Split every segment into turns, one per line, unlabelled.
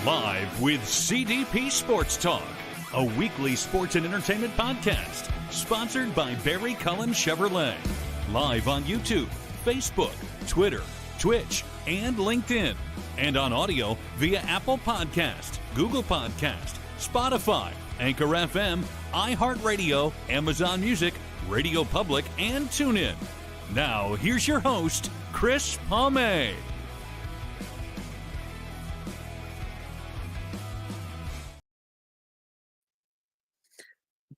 Live with CDP Sports Talk, a weekly sports and entertainment podcast sponsored by Barry Cullen Chevrolet. Live on YouTube, Facebook, Twitter, Twitch, and LinkedIn. And on audio via Apple Podcast, Google Podcast, Spotify, Anchor FM, iHeartRadio, Amazon Music, Radio Public, and TuneIn. Now, here's your host, Chris Palme.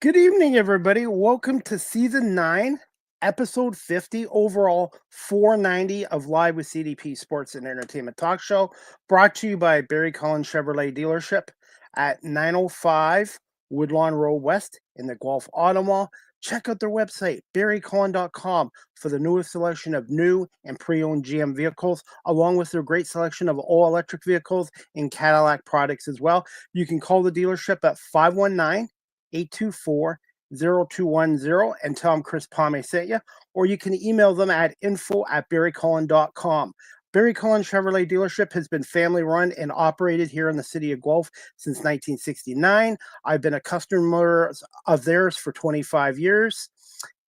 Good evening, everybody. Welcome to Season 9, Episode 50, overall 490 of Live with CDP Sports and Entertainment Talk Show, brought to you by Barry Cullen Chevrolet Dealership at 905 Woodlawn Road West in the Guelph Auto Mall. Check out their website, barrycullen.com, for the newest selection of new and pre-owned GM vehicles, along with their great selection of all-electric vehicles and Cadillac products as well. You can call the dealership at 519-824-0210 and tell them Chris Palme sent you, or you can email them at info@barrycullen.com. Barry Cullen Chevrolet Dealership has been family run and operated here in the city of Guelph since 1969. I've been a customer of theirs for 25 years,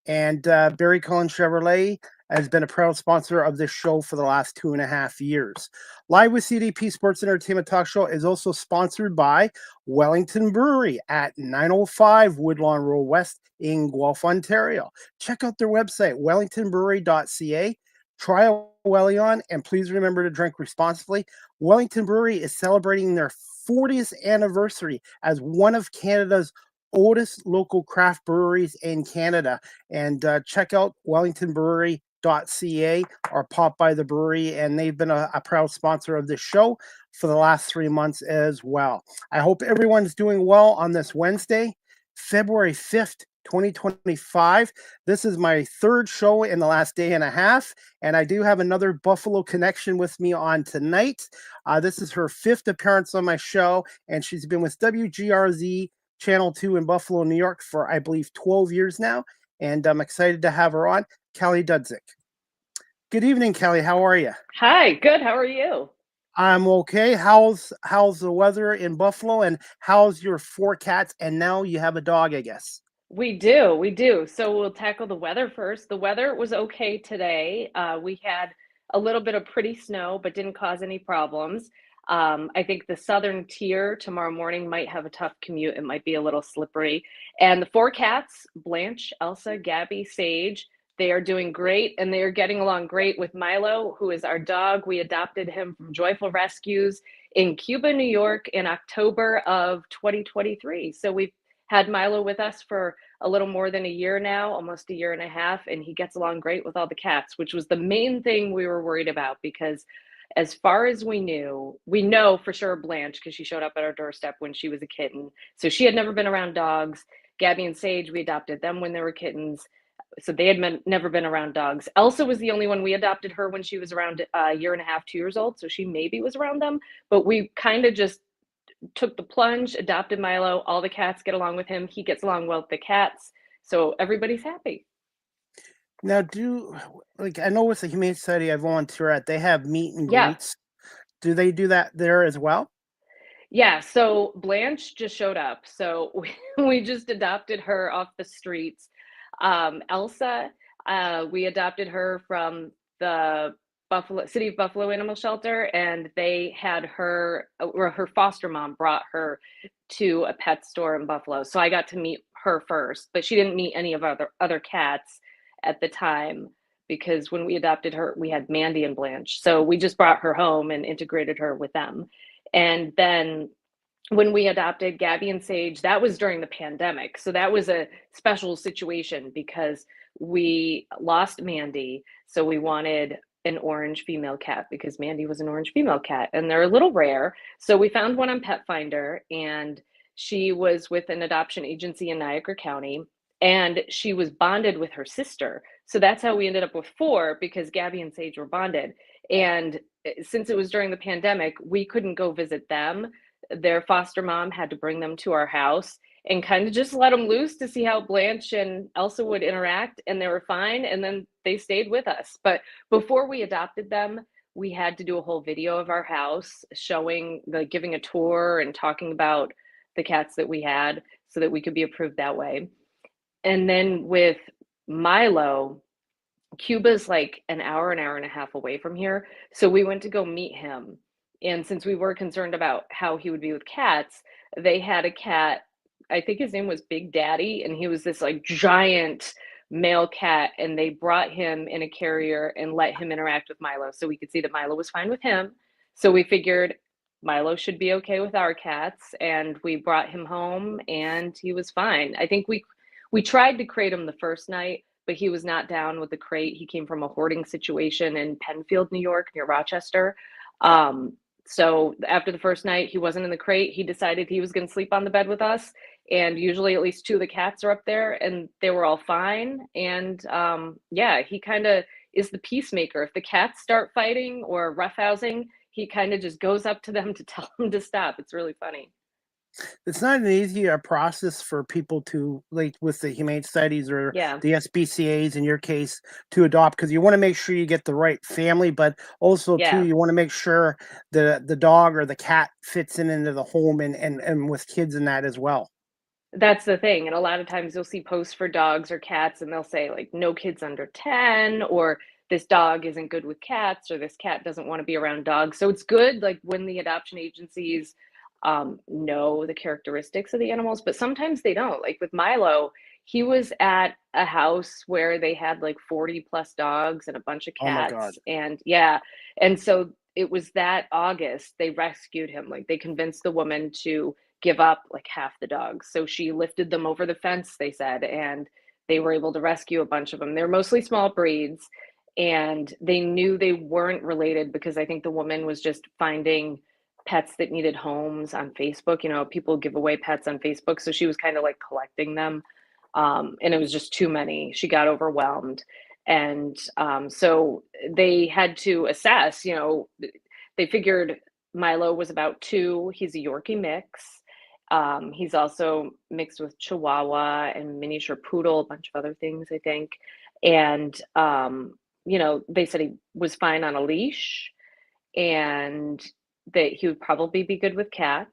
and Barry Cullen Chevrolet has been a proud sponsor of this show for the last 2.5 years. Live with CDP Sports Entertainment Talk Show is also sponsored by Wellington Brewery at 905 Woodlawn Road West in Guelph, Ontario. Check out their website, wellingtonbrewery.ca. Try a Wellion, and please remember to drink responsibly. Wellington Brewery is celebrating their 40th anniversary as one of Canada's oldest local craft breweries in Canada. And check out wellingtonbrewery.ca or pop by the brewery, and they've been a proud sponsor of this show for the last 3 months as well. I hope everyone's doing well on this Wednesday, February 5th, 2025. This is my third show in the last day and a half, and I do have another Buffalo connection with me on tonight. This is her 5th appearance on my show, and she's been with WGRZ Channel 2 in Buffalo, New York for, I believe, 12 years now, and I'm excited to have her on, Kelly Dudzik. Good evening, Kelly. How are you?
Hi, good. How are you?
I'm okay. How's the weather in Buffalo, and how's your 4 cats? And now you have a dog, I guess.
We do. So we'll tackle the weather first. The weather was okay today. We had a little bit of pretty snow, but didn't cause any problems. I think the southern tier tomorrow morning might have a tough commute. It might be a little slippery. And the 4 cats, Blanche, Elsa, Gabby, Sage, they are doing great, and they are getting along great with Milo, who is our dog. We adopted him from Joyful Rescues in Cuba, New York in October of 2023. So we've had Milo with us for a little more than a year now, almost a year and a half, and he gets along great with all the cats, which was the main thing we were worried about, because as far as we know for sure Blanche, because she showed up at our doorstep when she was a kitten. So she had never been around dogs. Gabby and Sage, we adopted them when they were kittens. So they had never been around dogs. Elsa was the only one. We adopted her when she was around a year and a half, 2 years old. So she maybe was around them, but we kind of just took the plunge, adopted Milo. All the cats get along with him. He gets along well with the cats. So everybody's happy.
Now, I know with the Humane Society I volunteer at, they have meet and greets. Do they do that there as well?
Yeah, so Blanche just showed up. So we just adopted her off the streets. Elsa, we adopted her from the City of Buffalo Animal Shelter, and they had her, or her foster mom brought her to a pet store in Buffalo. So I got to meet her first, but she didn't meet any of other cats at the time, because when we adopted her, we had Mandy and Blanche. So we just brought her home and integrated her with them. And then when we adopted Gabby and Sage, that was during the pandemic. So that was a special situation because we lost Mandy. So we wanted an orange female cat because Mandy was an orange female cat, and they're a little rare. So we found one on Pet Finder, and she was with an adoption agency in Niagara County, and she was bonded with her sister. So that's how we ended up with 4, because Gabby and Sage were bonded. And since it was during the pandemic, we couldn't go visit them. Their foster mom had to bring them to our house and kind of just let them loose to see how Blanche and Elsa would interact, and they were fine. And then they stayed with us. But before we adopted them, we had to do a whole video of our house showing, like, giving a tour and talking about the cats that we had so that we could be approved that way. And then with Milo, Cuba's like an hour and a half away from here. So we went to go meet him. And since we were concerned about how he would be with cats, they had a cat. I think his name was Big Daddy, and he was this like giant male cat. And they brought him in a carrier and let him interact with Milo so we could see that Milo was fine with him. So we figured Milo should be okay with our cats. And we brought him home and he was fine. I think we tried to crate him the first night, but he was not down with the crate. He came from a hoarding situation in Penfield, New York, near Rochester. So after the first night, he wasn't in the crate. He decided he was going to sleep on the bed with us. And usually at least two of the cats are up there and they were all fine. And yeah, he kind of is the peacemaker. If the cats start fighting or roughhousing, he kind of just goes up to them to tell them to stop. It's really funny.
It's not an easy process for people to, like with the humane societies or
Yeah.
the SPCA's in your case, to adopt, because you want to make sure you get the right family, but also too
Yeah.
you want to make sure the dog or the cat fits in into the home and with kids in that as well.
That's the thing, and a lot of times you'll see posts for dogs or cats, and they'll say, like, "No kids under 10," or "This dog isn't good with cats," or "This cat doesn't wanna be around dogs." So it's good, like, when the adoption agencies, know the characteristics of the animals, but sometimes they don't. Like, with Milo, he was at a house where they had, like, 40 plus dogs and a bunch of
Oh my God.
cats, and yeah, and so it was that August, they rescued him, like, they convinced the woman to give up like half the dogs. So she lifted them over the fence, they said, and they were able to rescue a bunch of them. They're mostly small breeds, and they knew they weren't related because I think the woman was just finding pets that needed homes on Facebook. You know, people give away pets on Facebook. So she was kind of like collecting them. And it was just too many. She got overwhelmed. And so they had to assess, you know, they figured Milo was about 2. He's a Yorkie mix. He's also mixed with Chihuahua and miniature poodle, a bunch of other things, I think. And, you know, they said he was fine on a leash and that he would probably be good with cats.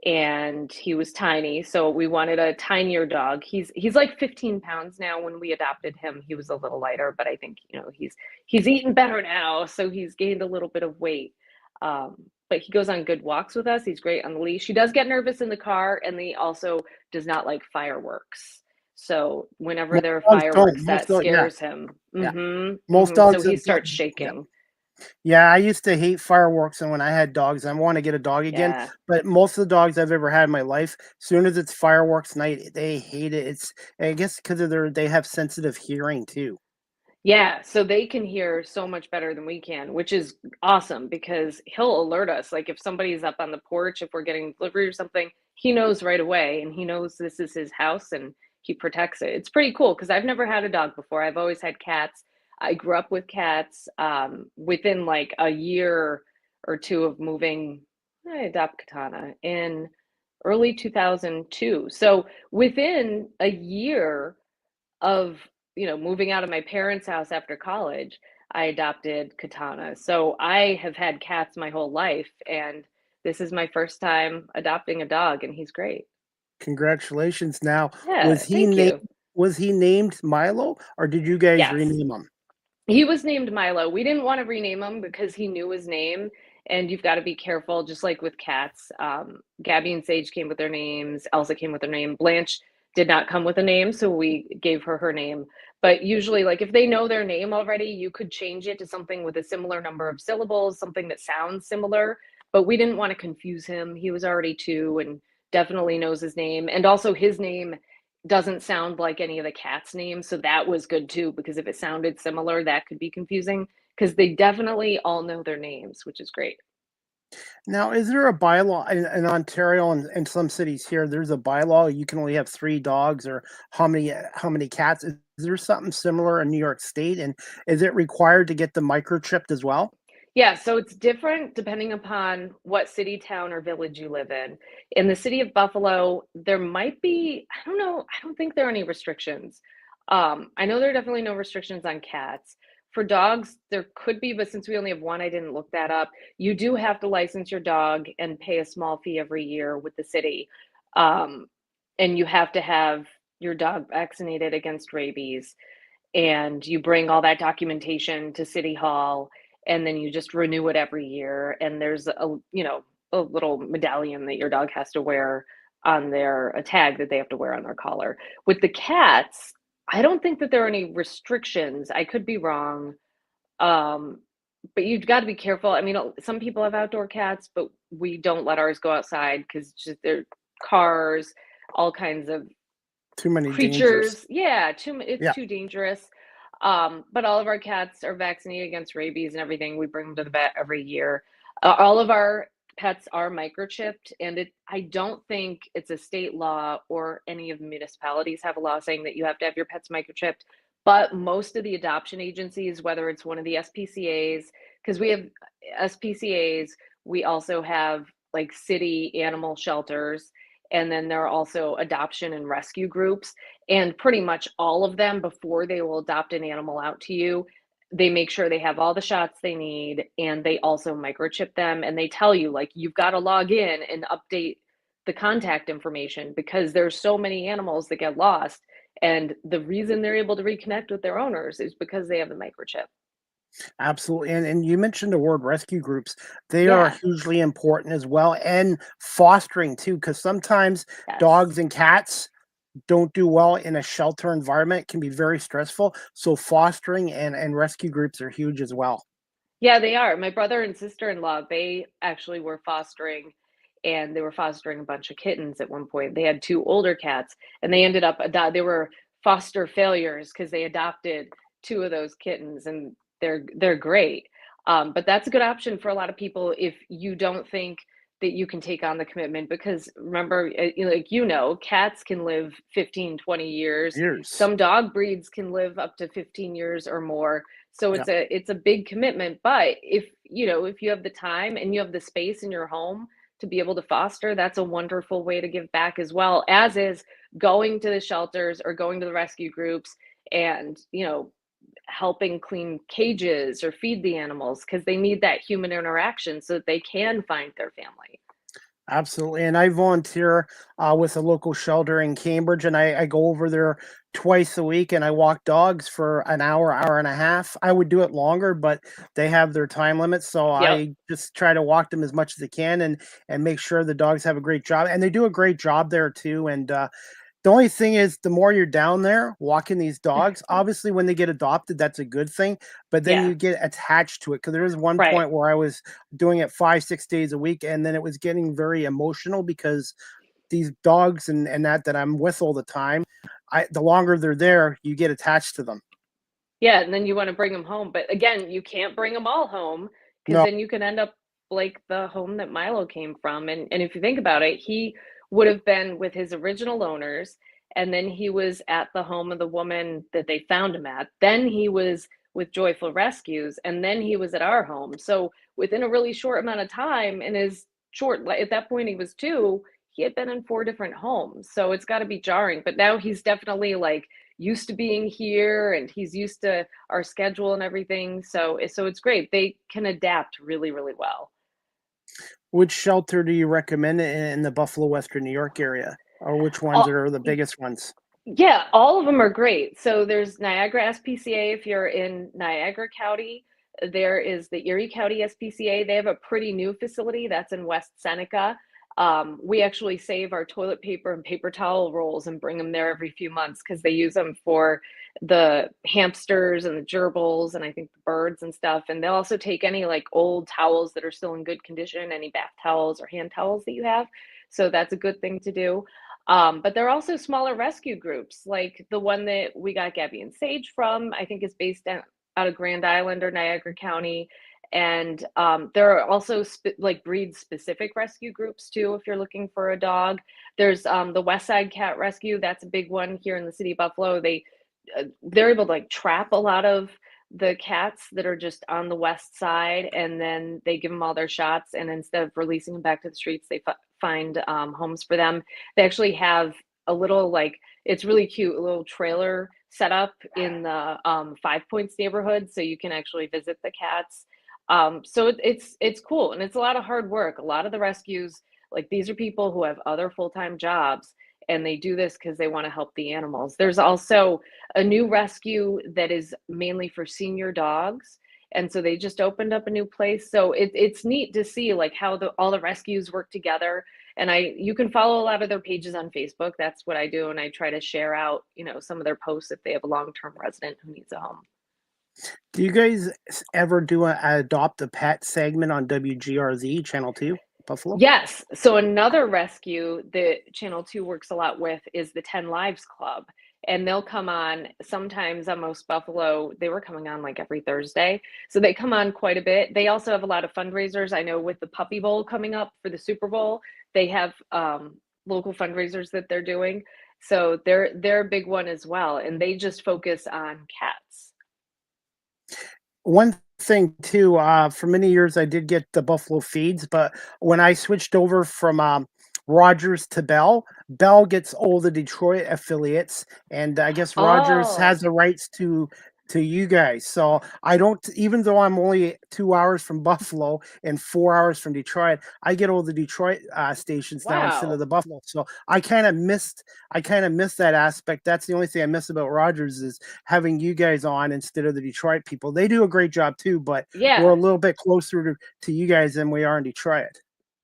And he was tiny, so we wanted a tinier dog. He's like 15 pounds now. When we adopted him, he was a little lighter, but I think, you know, he's eating better now, so he's gained a little bit of weight. But he goes on good walks with us. He's great on the leash. He does get nervous in the car, and he also does not like fireworks. So whenever
Most
there are
dogs don't.
fireworks,
Most
that
dogs, yeah,
scares him.
yeah.
Mm-hmm.
Most
Mm-hmm. So
dogs,
he starts
yeah.
shaking.
Yeah, I used to hate fireworks, and when I had dogs, I want to get a dog again.
Yeah.
But most of the dogs I've ever had in my life, soon as it's fireworks night, they hate it. It's, I guess, because of they have sensitive hearing too.
Yeah, so they can hear so much better than we can, which is awesome because he'll alert us. Like if somebody's up on the porch, if we're getting delivery or something, he knows right away and he knows this is his house and he protects it. It's pretty cool because I've never had a dog before. I've always had cats. I grew up with cats. Within like a year or two of moving, I adopted Katana in early 2002. So within a year of, you know, moving out of my parents' house after college, I adopted Katana. So I have had cats my whole life, and this is my first time adopting a dog, and he's great.
Congratulations! Now, was
Yeah,
he
thank
named
you.
was he named Milo, or did you guys
Yes.
rename him?
He was named Milo. We didn't want to rename him because he knew his name, and you've got to be careful, just like with cats. Gabby and Sage came with their names. Elsa came with her name. Blanche did not come with a name, so we gave her her name. But usually, like if they know their name already, you could change it to something with a similar number of syllables, something that sounds similar. But we didn't want to confuse him. He was already 2 and definitely knows his name. And also, his name doesn't sound like any of the cats' names, so that was good too, because if it sounded similar, that could be confusing, because they definitely all know their names, which is great.
Now, is there a bylaw in Ontario and some cities here? There's a bylaw you can only have 3 dogs, or how many cats? Is there something similar in New York State? And is it required to get the microchipped as well?
Yeah, so it's different depending upon what city, town, or village you live in. In the city of Buffalo, there might be, I don't know, I don't think there are any restrictions. I know there are definitely no restrictions on cats. For dogs, there could be, but since we only have one, I didn't look that up. You do have to license your dog and pay a small fee every year with the city. Um, and you have to have your dog vaccinated against rabies. And you bring all that documentation to City Hall, and then you just renew it every year. And there's a little medallion that your dog has to wear on a tag that they have to wear on their collar. With the cats, I don't think that there are any restrictions. I could be wrong. Um, but you've got to be careful. I mean, some people have outdoor cats, but we don't let ours go outside because just they're cars, all kinds of
Too many dangers.
creatures. Yeah, it's
Yeah,
too dangerous. But all of our cats are vaccinated against rabies and everything. We bring them to the vet every year. All of our pets are microchipped, and I don't think it's a state law or any of the municipalities have a law saying that you have to have your pets microchipped. But most of the adoption agencies, whether it's one of the SPCA's, because we have SPCA's, we also have like city animal shelters, and then there are also adoption and rescue groups. And pretty much all of them, before they will adopt an animal out to you, they make sure they have all the shots they need, and they also microchip them, and they tell you like you've got to log in and update the contact information because there's so many animals that get lost, and the reason they're able to reconnect with their owners is because they have the microchip.
absolutely. And you mentioned the word rescue groups. They are
Yeah.
hugely important as well, and fostering too, because sometimes
Yes.
dogs and cats don't do well in a shelter environment. It can be very stressful. So fostering and rescue groups are huge as well.
Yeah, they are. My brother and sister-in-law, they actually were fostering, and they were fostering a bunch of kittens at one point. They had two older cats, and they ended up they were foster failures because they adopted two of those kittens, and they're great. But that's a good option for a lot of people if you don't think that you can take on the commitment because remember, cats can live 15, 20 years.
Years.
Some dog breeds can live up to 15 years or more, so
Yeah.
it's a big commitment, but if you have the time and you have the space in your home to be able to foster, that's a wonderful way to give back as well, as is going to the shelters or going to the rescue groups and, helping clean cages or feed the animals because they need that human interaction so that they can find their family.
Absolutely. And I volunteer with a local shelter in Cambridge, and I go over there twice a week and I walk dogs for an hour, hour and a half. I would do it longer, but they have their time limits. So
Yep.
I just try to walk them as much as I can and make sure the dogs have a great job. And they do a great job there too. And the only thing is, the more you're down there walking these dogs, obviously when they get adopted, that's a good thing. But then
Yeah.
you get attached to it because there was one
Right.
point where I was doing it 5, 6 days a week, and then it was getting very emotional because these dogs and that I'm with all the time, the longer they're there, you get attached to them.
Yeah, and then you wanna bring them home, but again, you can't bring them all home because
No,
then you can end up like the home that Milo came from, and if you think about it, he would have been with his original owners, and then he was at the home of the woman that they found him at, then he was with Joyful Rescues, and then he was at our home, so within a really short amount of time in his short at that point, he was 2, he had been in 4 different homes, so it's gotta be jarring, but now he's definitely, like, used to being here and he's used to our schedule and everything. So it's great. They can adapt really, really well.
which shelter do you recommend in the Buffalo, Western New York area, or which ones
All,
are the biggest ones?
yeah, all of them are great. So there's Niagara SPCA if you're in Niagara County. There is the Erie County SPCA. They have a pretty new facility that's in West Seneca. We actually save our toilet paper and paper towel rolls and bring them there every few months because they use them for the hamsters and the gerbils and I think the birds and stuff. And they'll also take any like old towels that are still in good condition, any bath towels or hand towels that you have. So that's a good thing to do. But there are also smaller rescue groups, like the one that we got Gabby and Sage from, I think is based out of Grand Island or Niagara County. And there are also like breed specific rescue groups too, if you're looking for a dog. There's the West Side Cat Rescue. That's a big one here in the city of Buffalo. They're able to like trap a lot of the cats that are just on the west side, and then they give them all their shots. And instead of releasing them back to the streets, they find homes for them. They actually have a little like it's really cute, a little trailer set up in the 5 Points neighborhood, so you can actually visit the cats. So it's cool, and it's a lot of hard work. A lot of the rescues, like, these are people who have other full-time jobs, and they do this because they want to help the animals. There's also a new rescue that is mainly for senior dogs, and so they just opened up a new place. So it's neat to see like how all the rescues work together. And you can follow a lot of their pages on Facebook. That's what I do, and I try to share out, some of their posts if they have a long-term resident who needs a home.
Do you guys ever do a adopt a pet segment on WGRZ Channel 2, Buffalo?
Yes. So another rescue that Channel 2 works a lot with is the 10 Lives Club. And they'll come on sometimes on Most Buffalo. They were coming on like every Thursday. So they come on quite a bit. They also have a lot of fundraisers. I know with the Puppy Bowl coming up for the Super Bowl, they have local fundraisers that they're doing. So they're a big one as well. And they just focus on cats.
One thing too, for many years I did get the Buffalo feeds, but when I switched over from Rogers to Bell, Bell gets all the Detroit affiliates, and I guess Rogers has the rights to you guys. So I don't, even though I'm only 2 hours from Buffalo and 4 hours from Detroit, I get all the Detroit stations now instead of the Buffalo. So I kind of missed that aspect. That's the only thing I miss about Rogers is having you guys on instead of the Detroit people. They do a great job too, but we're a little bit closer to you guys than we are in Detroit.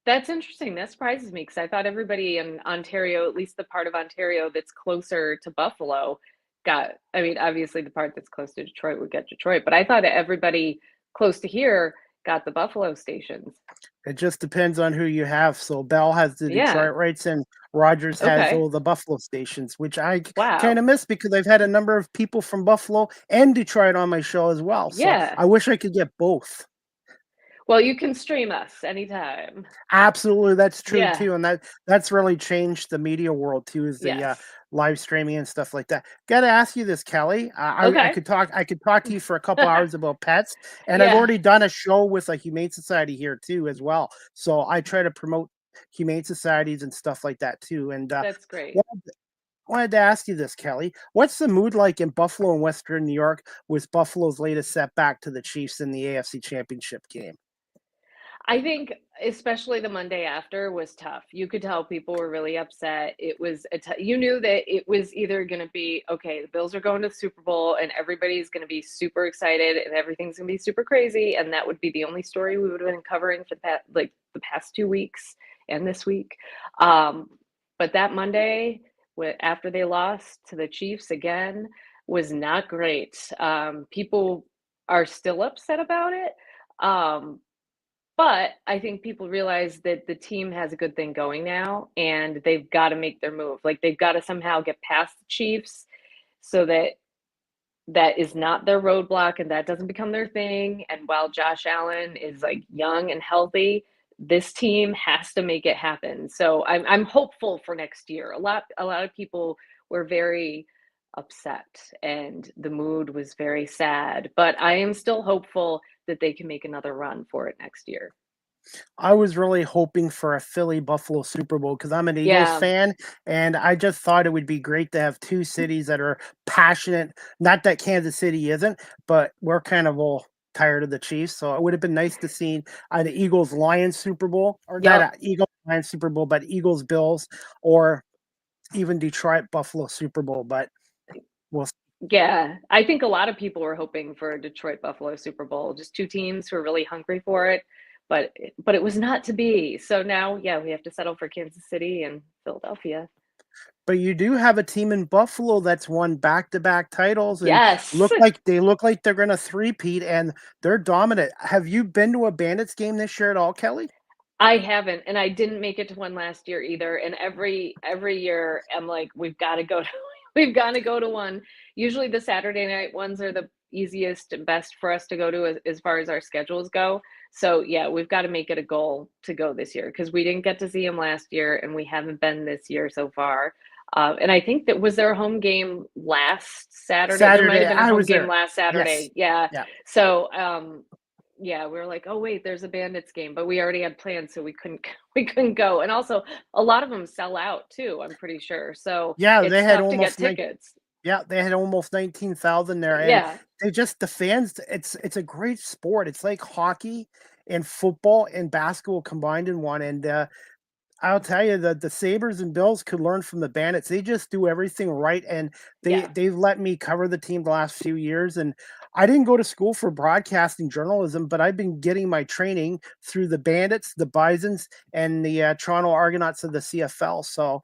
That's interesting. That surprises me because I thought everybody in Ontario, at least the part of Ontario that's closer to Buffalo, obviously the part that's close to Detroit would get Detroit, but I thought that everybody close to here got the Buffalo stations.
It just depends on who you have. So Bell has the Detroit rights and Rogers has all the Buffalo stations, which I kind of miss because I've had a number of people from Buffalo and Detroit on my show as well. So I wish I could get both.
Well, you can stream us anytime.
Absolutely, that's true too, and that's really changed the media world too. Is the live streaming and stuff like that. Got to ask you this, Kelly. I could talk to you for a couple hours about pets, and I've already done a show with a humane society here too as well. So I try to promote humane societies and stuff like that too. And
that's great.
Wanted to ask you this, Kelly. What's the mood like in Buffalo and Western New York with Buffalo's latest setback to the Chiefs in the AFC Championship game?
I think especially the Monday after was tough. You could tell people were really upset. It was you knew that it was either going to be, okay, the Bills are going to the Super Bowl and everybody's going to be super excited and everything's going to be super crazy, and that would be the only story we would have been covering for the past 2 weeks and this week. But that Monday, after they lost to the Chiefs again, was not great. People are still upset about it. But I think people realize that the team has a good thing going now, and they've got to make their move. Like, they've got to somehow get past the Chiefs so that is not their roadblock and that doesn't become their thing. And while Josh Allen is like young and healthy, this team has to make it happen. So I'm hopeful for next year. A lot of people were very upset and the mood was very sad, but I am still hopeful that they can make another run for it next year.
I was really hoping for a Philly Buffalo Super Bowl because I'm an Eagles fan, and I just thought it would be great to have two cities that are passionate. Not that Kansas City isn't, but we're kind of all tired of the Chiefs, so it would have been nice to see an Eagles Lions Super Bowl, or not an Eagles Lions Super Bowl, but Eagles Bills, or even Detroit Buffalo Super Bowl. But we'll see.
Yeah, I think a lot of people were hoping for a Detroit Buffalo Super Bowl, just two teams who are really hungry for it, but it was not to be. So now, we have to settle for Kansas City and Philadelphia.
But you do have a team in Buffalo that's won back-to-back titles. And
yes,
look like they're going to three-peat, and they're dominant. Have you been to a Bandits game this year at all, Kelly?
I haven't, and I didn't make it to one last year either. And every year, I'm like, we've got to go to one. Usually the Saturday night ones are the easiest and best for us to go to as far as our schedules go. So we've got to make it a goal to go this year because we didn't get to see them last year and we haven't been this year so far. And I think that was their home game last Saturday. There might have been a home game last Saturday. Yes. Yeah. So we were like, oh wait, there's a Bandits game, but we already had plans, so we couldn't go. And also, a lot of them sell out too. I'm pretty sure. So
they had
tough to get
almost
tickets.
Yeah, they had almost 19,000 there, and
Yeah.
the fans, it's a great sport. It's like hockey and football and basketball combined in one, and, I'll tell you that the Sabres and Bills could learn from the Bandits. They just do everything right, and
Yeah.
they've let me cover the team the last few years, and I didn't go to school for broadcasting journalism, but I've been getting my training through the Bandits, the Bisons, and the, Toronto Argonauts of the CFL, so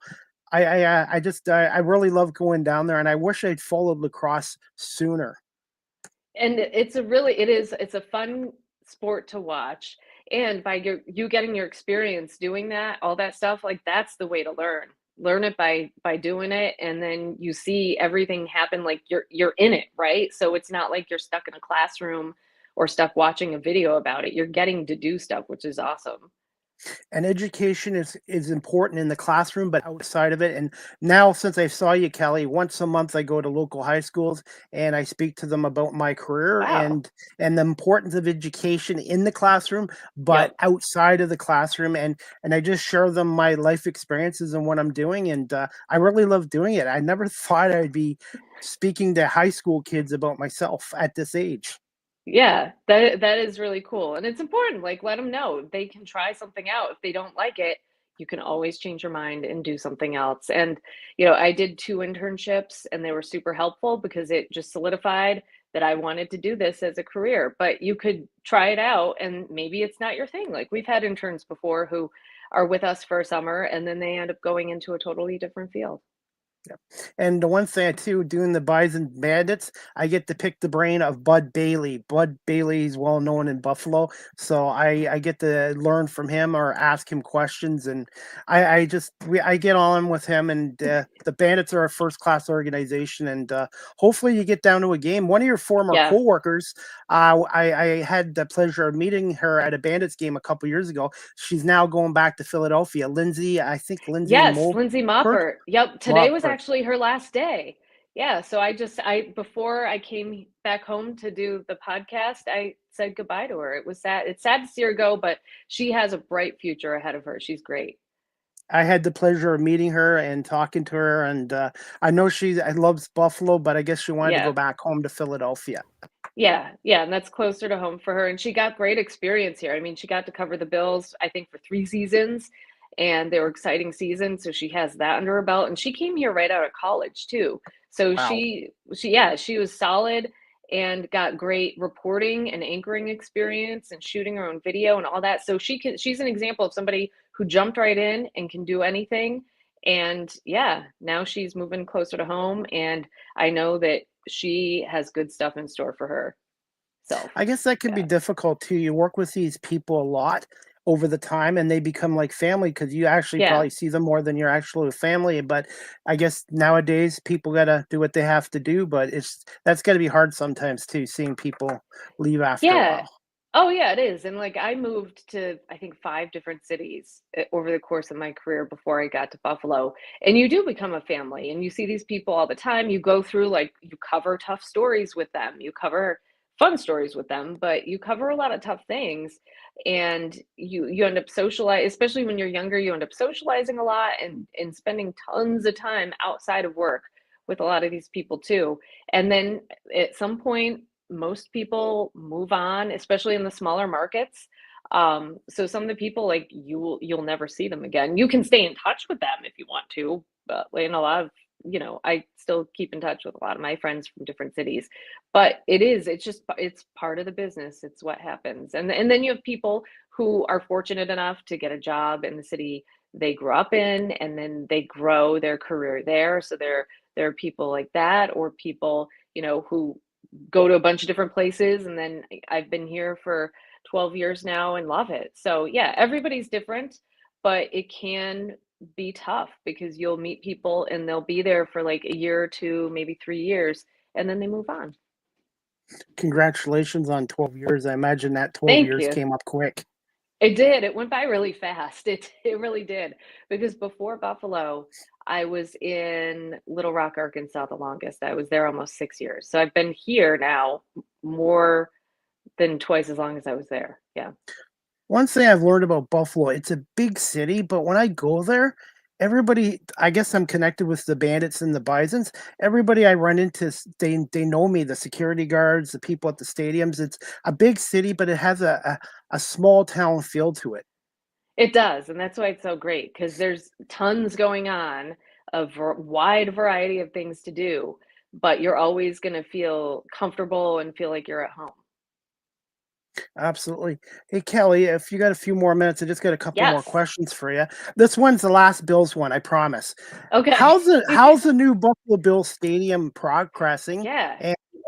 I really love going down there, and I wish I'd followed lacrosse sooner.
And it's a fun sport to watch. And by you getting your experience doing that, all that stuff, like that's the way to learn. Learn it by doing it, and then you see everything happen like you're in it, right? So it's not like you're stuck in a classroom or stuck watching a video about it. You're getting to do stuff, which is awesome.
And education is important in the classroom, but outside of it. And now, since I saw you, Kelly, once a month I go to local high schools and I speak to them about my career
Wow.
and the importance of education in the classroom, but
Yep.
outside of the classroom. And I just share them my life experiences and what I'm doing. And I really love doing it. I never thought I'd be speaking to high school kids about myself at this age.
Yeah, that is really cool, and it's important, like, let them know they can try something out. If they don't like it, you can always change your mind and do something else, and, I did 2 internships, and they were super helpful because it just solidified that I wanted to do this as a career, but you could try it out, and maybe it's not your thing. Like, we've had interns before who are with us for a summer, and then they end up going into a totally different field.
Yep. And the one thing too, doing the Bison Bandits, I get to pick the brain of Bud Bailey. Bud Bailey is well known in Buffalo, so I get to learn from him or ask him questions, and I get on with him. And the Bandits are a first class organization, and hopefully you get down to a game. One of your former
Yeah.
coworkers, I had the pleasure of meeting her at a Bandits game a couple years ago. She's now going back to Philadelphia. Lindsay, I think Lindsay
Yes,
Mulpert.
Lindsay Moppert. Yep, today was
Mopper.
actually her last day. Yeah, so I before I came back home to do the podcast, I said goodbye to her. It was sad. It's sad to see her go, but she has a bright future ahead of her. She's great.
I had the pleasure of meeting her and talking to her, and I know I loves Buffalo, but I guess she wanted to go
Yeah.
back home to Philadelphia.
Yeah, yeah, and that's closer to home for her, and she got great experience here. I mean, she got to cover the Bills, I think, for 3 seasons, and they were exciting seasons, so she has that under her belt, and she came here right out of college too. So
Wow.
she was solid and got great reporting and anchoring experience and shooting her own video and all that. So she's an example of somebody who jumped right in and can do anything. And yeah, now she's moving closer to home, and I know that she has good stuff in store for herself.
I guess that can be
Yeah.
difficult too. You work with these people a lot over the time, and they become like family because you actually
Yeah.
probably see them more than your actual family. But I guess nowadays people gotta do what they have to do. But that's gotta be hard sometimes too, seeing people leave after a
Yeah.
while.
Oh, yeah, it is, and, like, I moved to, I think, 5 different cities, over the course of my career before I got to Buffalo, and you do become a family, and you see these people all the time. You go through, like, you cover tough stories with them, you cover fun stories with them, but you cover a lot of tough things, and you end up especially when you're younger, you end up socializing a lot and spending tons of time outside of work with a lot of these people too, and then at some point most people move on, especially in the smaller markets. So some of the people like you'll never see them again. You can stay in touch with them if you want to, but in a lot of I still keep in touch with a lot of my friends from different cities. But it's part of the business. It's what happens. And then you have people who are fortunate enough to get a job in the city they grew up in and then they grow their career there. So there are people like that or people, who go to a bunch of different places and then I've been here for 12 years now and love it. So yeah, everybody's different, but it can be tough because you'll meet people and they'll be there for like a year or two, maybe 3 years, and then they move on.
Congratulations on 12 years. I imagine that 12
Thank
years
you.
came up quick.
It did. It went by really fast. It really did. Because before Buffalo, I was in Little Rock, Arkansas the longest. I was there almost 6 years. So I've been here now more than twice as long as I was there. Yeah.
One thing I've learned about Buffalo, it's a big city, but when I go there, everybody, I guess I'm connected with the Bandits and the Bisons. Everybody I run into, they know me. The security guards, the people at the stadiums. It's a big city, but it has a small town feel to it.
It does, and that's why it's so great because there's tons going on, a wide variety of things to do, but you're always going to feel comfortable and feel like you're at home.
Absolutely. Hey, Kelly, if you got a few more minutes, I just got a couple more
Yes.
questions for you. This one's the last Bills one, I promise.
Okay.
How's the new Buffalo Bills stadium progressing,
Yeah.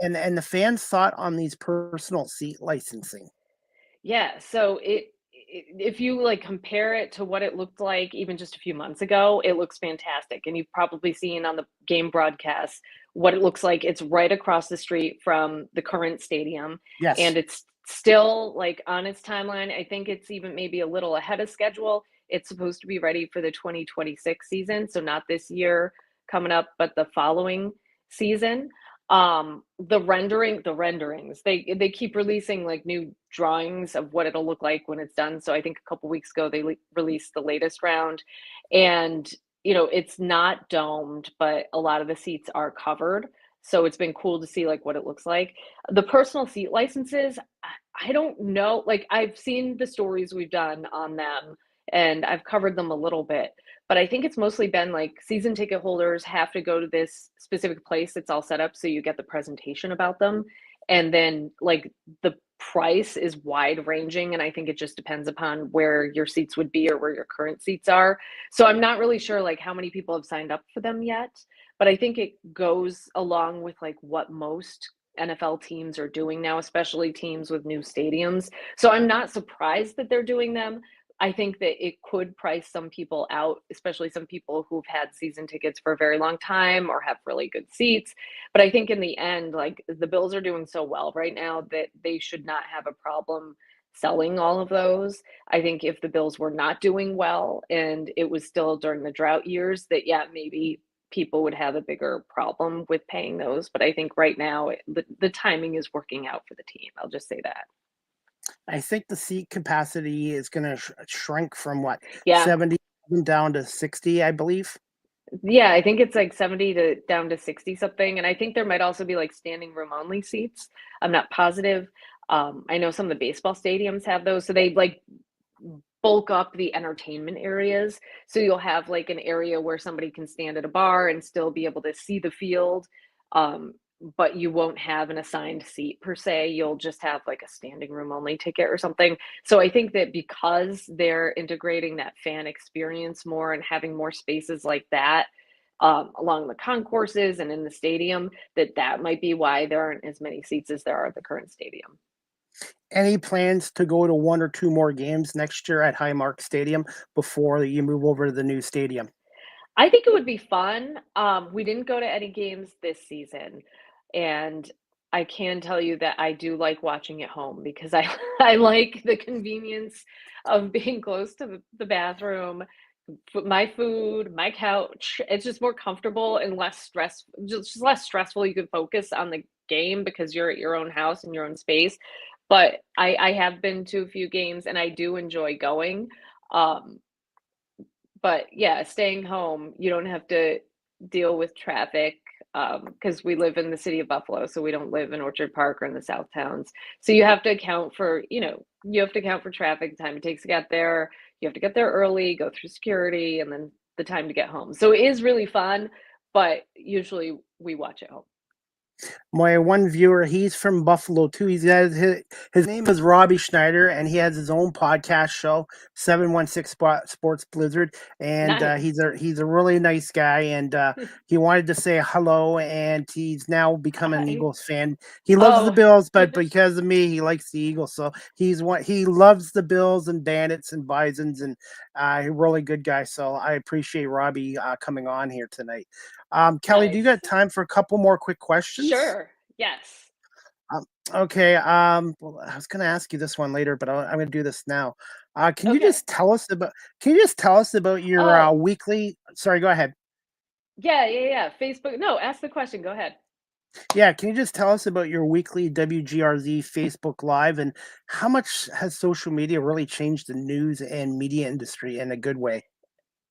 and and the fans' thought on these personal seat licensing?
Yeah, so if you like compare it to what it looked like even just a few months ago, it looks fantastic. And you've probably seen on the game broadcast what it looks like. It's right across the street from the current stadium,
Yes.
and it's still like on its timeline. I think it's even maybe a little ahead of schedule. It's supposed to be ready for the 2026 season, so not this year coming up, but the following season. The renderings, they keep releasing like new drawings of what it'll look like when it's done. So I think a couple weeks ago they released the latest round, and it's not domed, but a lot of the seats are covered. So it's been cool to see like what it looks like. The personal seat licenses, I don't know. Like I've seen the stories we've done on them, and I've covered them a little bit, but I think it's mostly been like season ticket holders have to go to this specific place that's all set up so you get the presentation about them. And then like the price is wide ranging, and I think it just depends upon where your seats would be or where your current seats are. So I'm not really sure like how many people have signed up for them yet, but I think it goes along with like what most NFL teams are doing now, especially teams with new stadiums. So I'm not surprised that they're doing them. I think that it could price some people out, especially some people who've had season tickets for a very long time or have really good seats. But I think in the end, like the Bills are doing so well right now that they should not have a problem selling all of those. I think if the Bills were not doing well and it was still during the drought years, that yeah, maybe people would have a bigger problem with paying those. But I think right now the timing is working out for the team. I'll just say that.
I think the seat capacity is going to shrink from what,
Yeah.
70 down to 60, I believe.
Yeah, I think it's like 70 to down to 60 something. And I think there might also be like standing room only seats. I'm not positive. I know some of the baseball stadiums have those. So they like bulk up the entertainment areas. So you'll have like an area where somebody can stand at a bar and still be able to see the field. Um, but you won't have an assigned seat per se. You'll just have like a standing room only ticket or something. So I think that because they're integrating that fan experience more and having more spaces like that along the concourses and in the stadium, that might be why there aren't as many seats as there are at the current stadium.
Any plans to go to one or two more games next year at Highmark Stadium before you move over to the new stadium?
I think it would be fun. We didn't go to any games this season, and I can tell you that I do like watching at home because I I like the convenience of being close to the bathroom, my food, my couch. It's just more comfortable and less just less stressful. You can focus on the game because you're at your own house and your own space. But I have been to a few games and I do enjoy going. Um, but yeah, staying home, you don't have to deal with traffic because we live in the city of Buffalo, so we don't live in Orchard Park or in the South Towns. So you have to account for, you have to account for traffic, the time it takes to get there. You have to get there early, go through security, and then the time to get home. So it is really fun, but usually we watch at home.
My one viewer, he's from Buffalo too. His name is Robbie Schneider, and he has his own podcast show, 716 Sports Blizzard. And
Nice.
he's a really nice guy, and he wanted to say hello. And he's now become an
Hi.
Eagles fan. He loves the
Oh,
Bills, but because of me, he likes the Eagles. So he loves the Bills and Bandits and Bisons, and a really good guy. So I appreciate Robbie coming on here tonight. Kelly, do you got
nice.
time for a couple more quick questions?
Sure. Yes.
Um, okay. Well, I was going to ask you this one later, but I'm going to do this now. Can you
Okay.
just tell us about? Can you just tell us about your
Oh,
weekly? Sorry, go ahead.
yeah, yeah, yeah. Facebook. No, ask the question. Go ahead.
Yeah, can you just tell us about your weekly WGRZ Facebook Live and how much has social media really changed the news and media industry in a good way?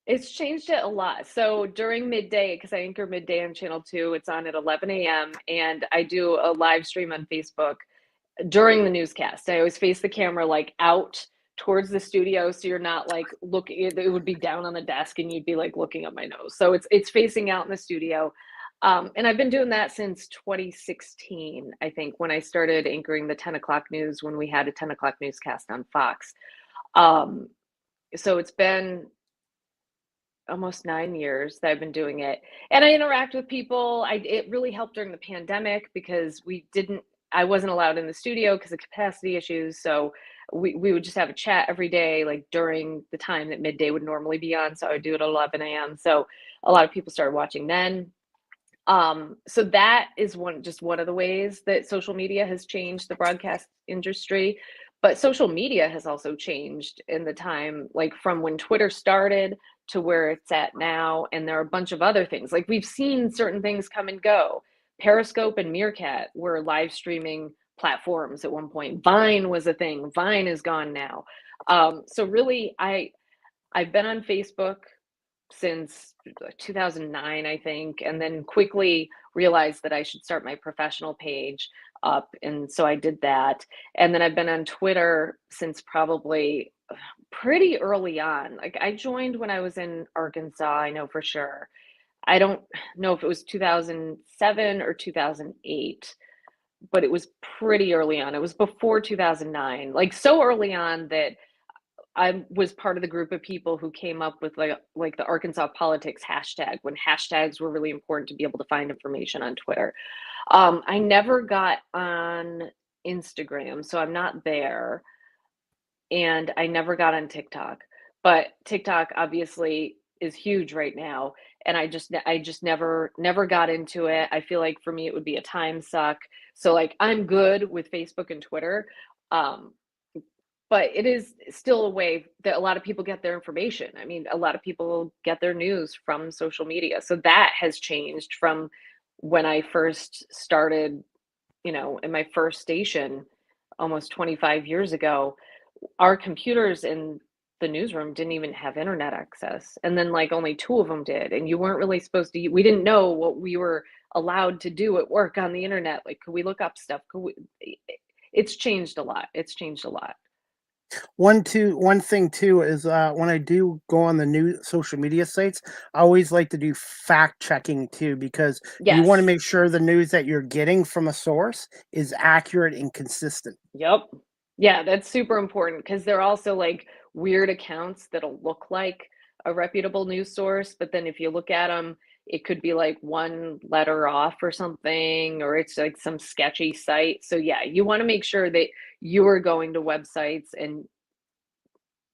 It's changed it a lot. So during midday, because I anchor midday on Channel 2, it's on at 11 a.m. and I do a live stream on Facebook during the newscast. I always face the camera like out towards the studio, so you're not like looking. It would be down on the desk, and you'd be like looking up my nose. So it's facing out in the studio, and I've been doing that since 2016, I think, when I started anchoring the 10 o'clock news when we had a 10 o'clock newscast on Fox. So it's been almost 9 years that I've been doing it, and I interact with people. It really helped during the pandemic because I wasn't allowed in the studio because of capacity issues. So we would just have a chat every day, like during the time that midday would normally be on. So I would do it at 11 a.m. So a lot of people started watching then. So that is just one of the ways that social media has changed the broadcast industry. But social media has also changed in the time, like from when Twitter started to where it's at now. And there are a bunch of other things. Like we've seen certain things come and go. Periscope and Meerkat were live streaming platforms at one point. Vine was a thing. Vine is gone now. So really, I've been on Facebook since 2009, I think, and then quickly realized that I should start my professional page up. And so I did that. And then I've been on Twitter since probably pretty early on. Like I joined when I was in Arkansas, I know for sure. I don't know if it was 2007 or 2008, but it was pretty early on. It was before 2009, like so early on that I was part of the group of people who came up with like the Arkansas politics hashtag, when hashtags were really important to be able to find information on Twitter. I never got on Instagram, so I'm not there, and I never got on TikTok. But TikTok obviously is huge right now, and I just never got into it. I feel like for me it would be a time suck. So like I'm good with Facebook and Twitter. But it is still a way that a lot of people get their information. I mean, a lot of people get their news from social media. So that has changed from when I first started, in my first station almost 25 years ago. Our computers in the newsroom didn't even have internet access. And then like only two of them did. And you weren't really supposed to, we didn't know what we were allowed to do at work on the internet. Like, could we look up stuff? It's changed a lot. It's changed a lot.
One thing too is when I do go on the new social media sites, I always like to do fact checking too, because you want to
Yes.
make sure the news that you're getting from a source is accurate and consistent.
Yep. Yeah, that's super important because they're also like weird accounts that'll look like a reputable news source, but then if you look at them, it could be like one letter off or something, or it's like some sketchy site. So yeah, you want to make sure that you are going to websites and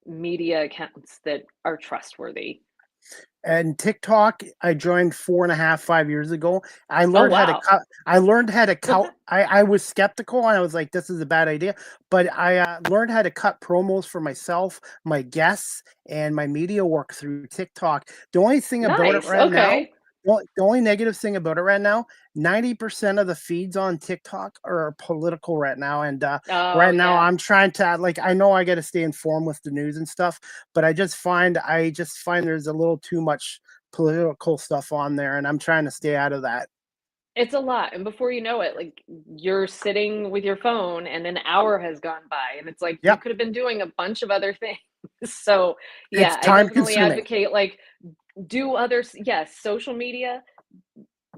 media accounts that are trustworthy.
And TikTok, I joined 4.5, 5 years ago. I
Oh,
learned how to
wow.
cut. I learned how to count. I was skeptical and I was like, this is a bad idea. But I learned how to cut promos for myself, my guests, and my media work through TikTok. The only thing about it
Nice.
right now,
Okay.
the only negative thing about it right now, 90% of the feeds on TikTok are political right now. And
Oh,
right now
yeah.
I'm trying to, like, I know I got to stay informed with the news and stuff, but I just find there's a little too much political stuff on there, and I'm trying to stay out of that.
It's a lot. And before you know it, like you're sitting with your phone and an hour has gone by and it's like you
Yep,
could have been doing a bunch of other things. So,
it's
yeah, I
time
definitely
consuming.
advocate like do others. Yes, social media,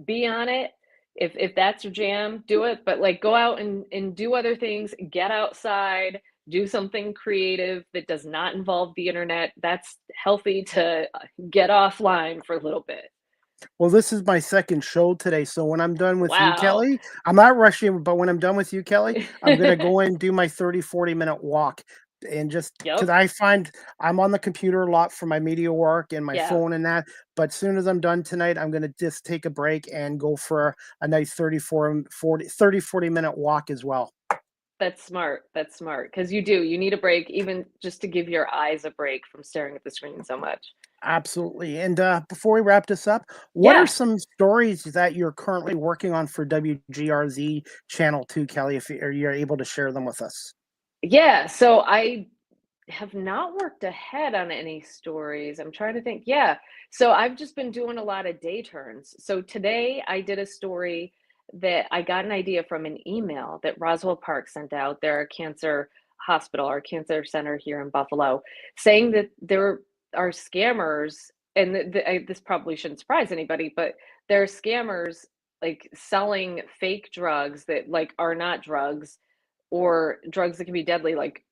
be on it. If that's your jam, do it. But like go out and do other things, get outside, do something creative that does not involve the internet. That's healthy to get offline for a little bit.
Well, this is my second show today, so when I'm done with you,
Wow.
Kelly, I'm not rushing, but when I'm done with you, Kelly, I'm gonna go and do my 30-40 minute walk, and just because
Yep.
I find I'm on the computer a lot for my media work and my
Yeah.
phone and that. But as soon as I'm done tonight, I'm gonna just take a break and go for a nice 30-40 minute walk as well.
That's smart. That's smart because you need a break, even just to give your eyes a break from staring at the screen so much.
Absolutely. And before we wrap this up, what are
Yeah.
some stories that you're currently working on for WGRZ Channel 2, Kelly, if you're able to share them with us?
Yeah. So I have not worked ahead on any stories. I'm trying to think. Yeah. So I've just been doing a lot of day turns. So today I did a story that I got an idea from an email that Roswell Park sent out. They're a cancer hospital or cancer center here in Buffalo, saying that there are scammers, and this probably shouldn't surprise anybody, but there are scammers like selling fake drugs that like are not drugs, or drugs that can be deadly, like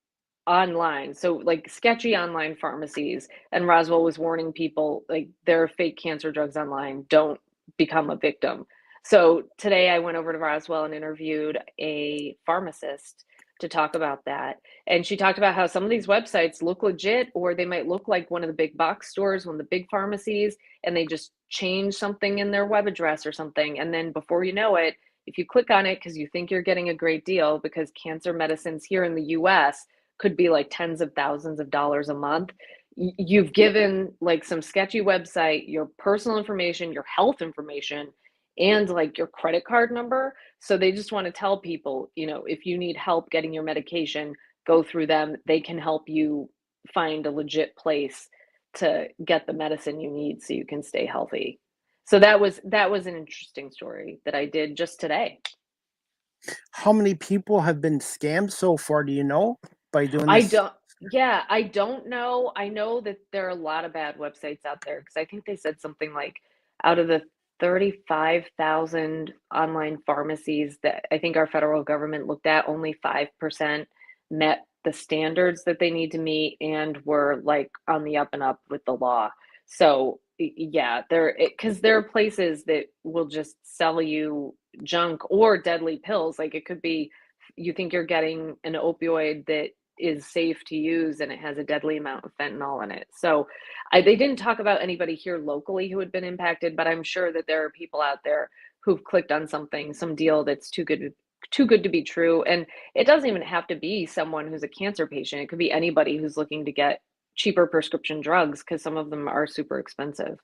online. So like sketchy online pharmacies. And Roswell was warning people like there are fake cancer drugs online. Don't become a victim. So today I went over to Roswell and interviewed a pharmacist to talk about that. And she talked about how some of these websites look legit, or they might look like one of the big box stores, one of the big pharmacies, and they just change something in their web address or something. And then before you know it, if you click on it because you think you're getting a great deal, because cancer medicines here in the US could be like tens of thousands of dollars a month. You've given like some sketchy website your personal information, your health information, and like your credit card number. So they just want to tell people, if you need help getting your medication, go through them. They can help you find a legit place to get the medicine you need so you can stay healthy. So that was an interesting story that I did just today.
How many people have been scammed so far? Do you know, by doing
I
this?
don't know. I know that there are a lot of bad websites out there, because I think they said something like out of the 35,000 online pharmacies that I think our federal government looked at, only 5% met the standards that they need to meet and were like on the up and up with the law. So yeah, because there are places that will just sell you junk or deadly pills. Like it could be, you think you're getting an opioid that is safe to use, and it has a deadly amount of fentanyl in it. So they didn't talk about anybody here locally who had been impacted, but I'm sure that there are people out there who've clicked on some deal that's too good to be true. And it doesn't even have to be someone who's a cancer patient. It could be anybody who's looking to get cheaper prescription drugs, because some of them are super expensive.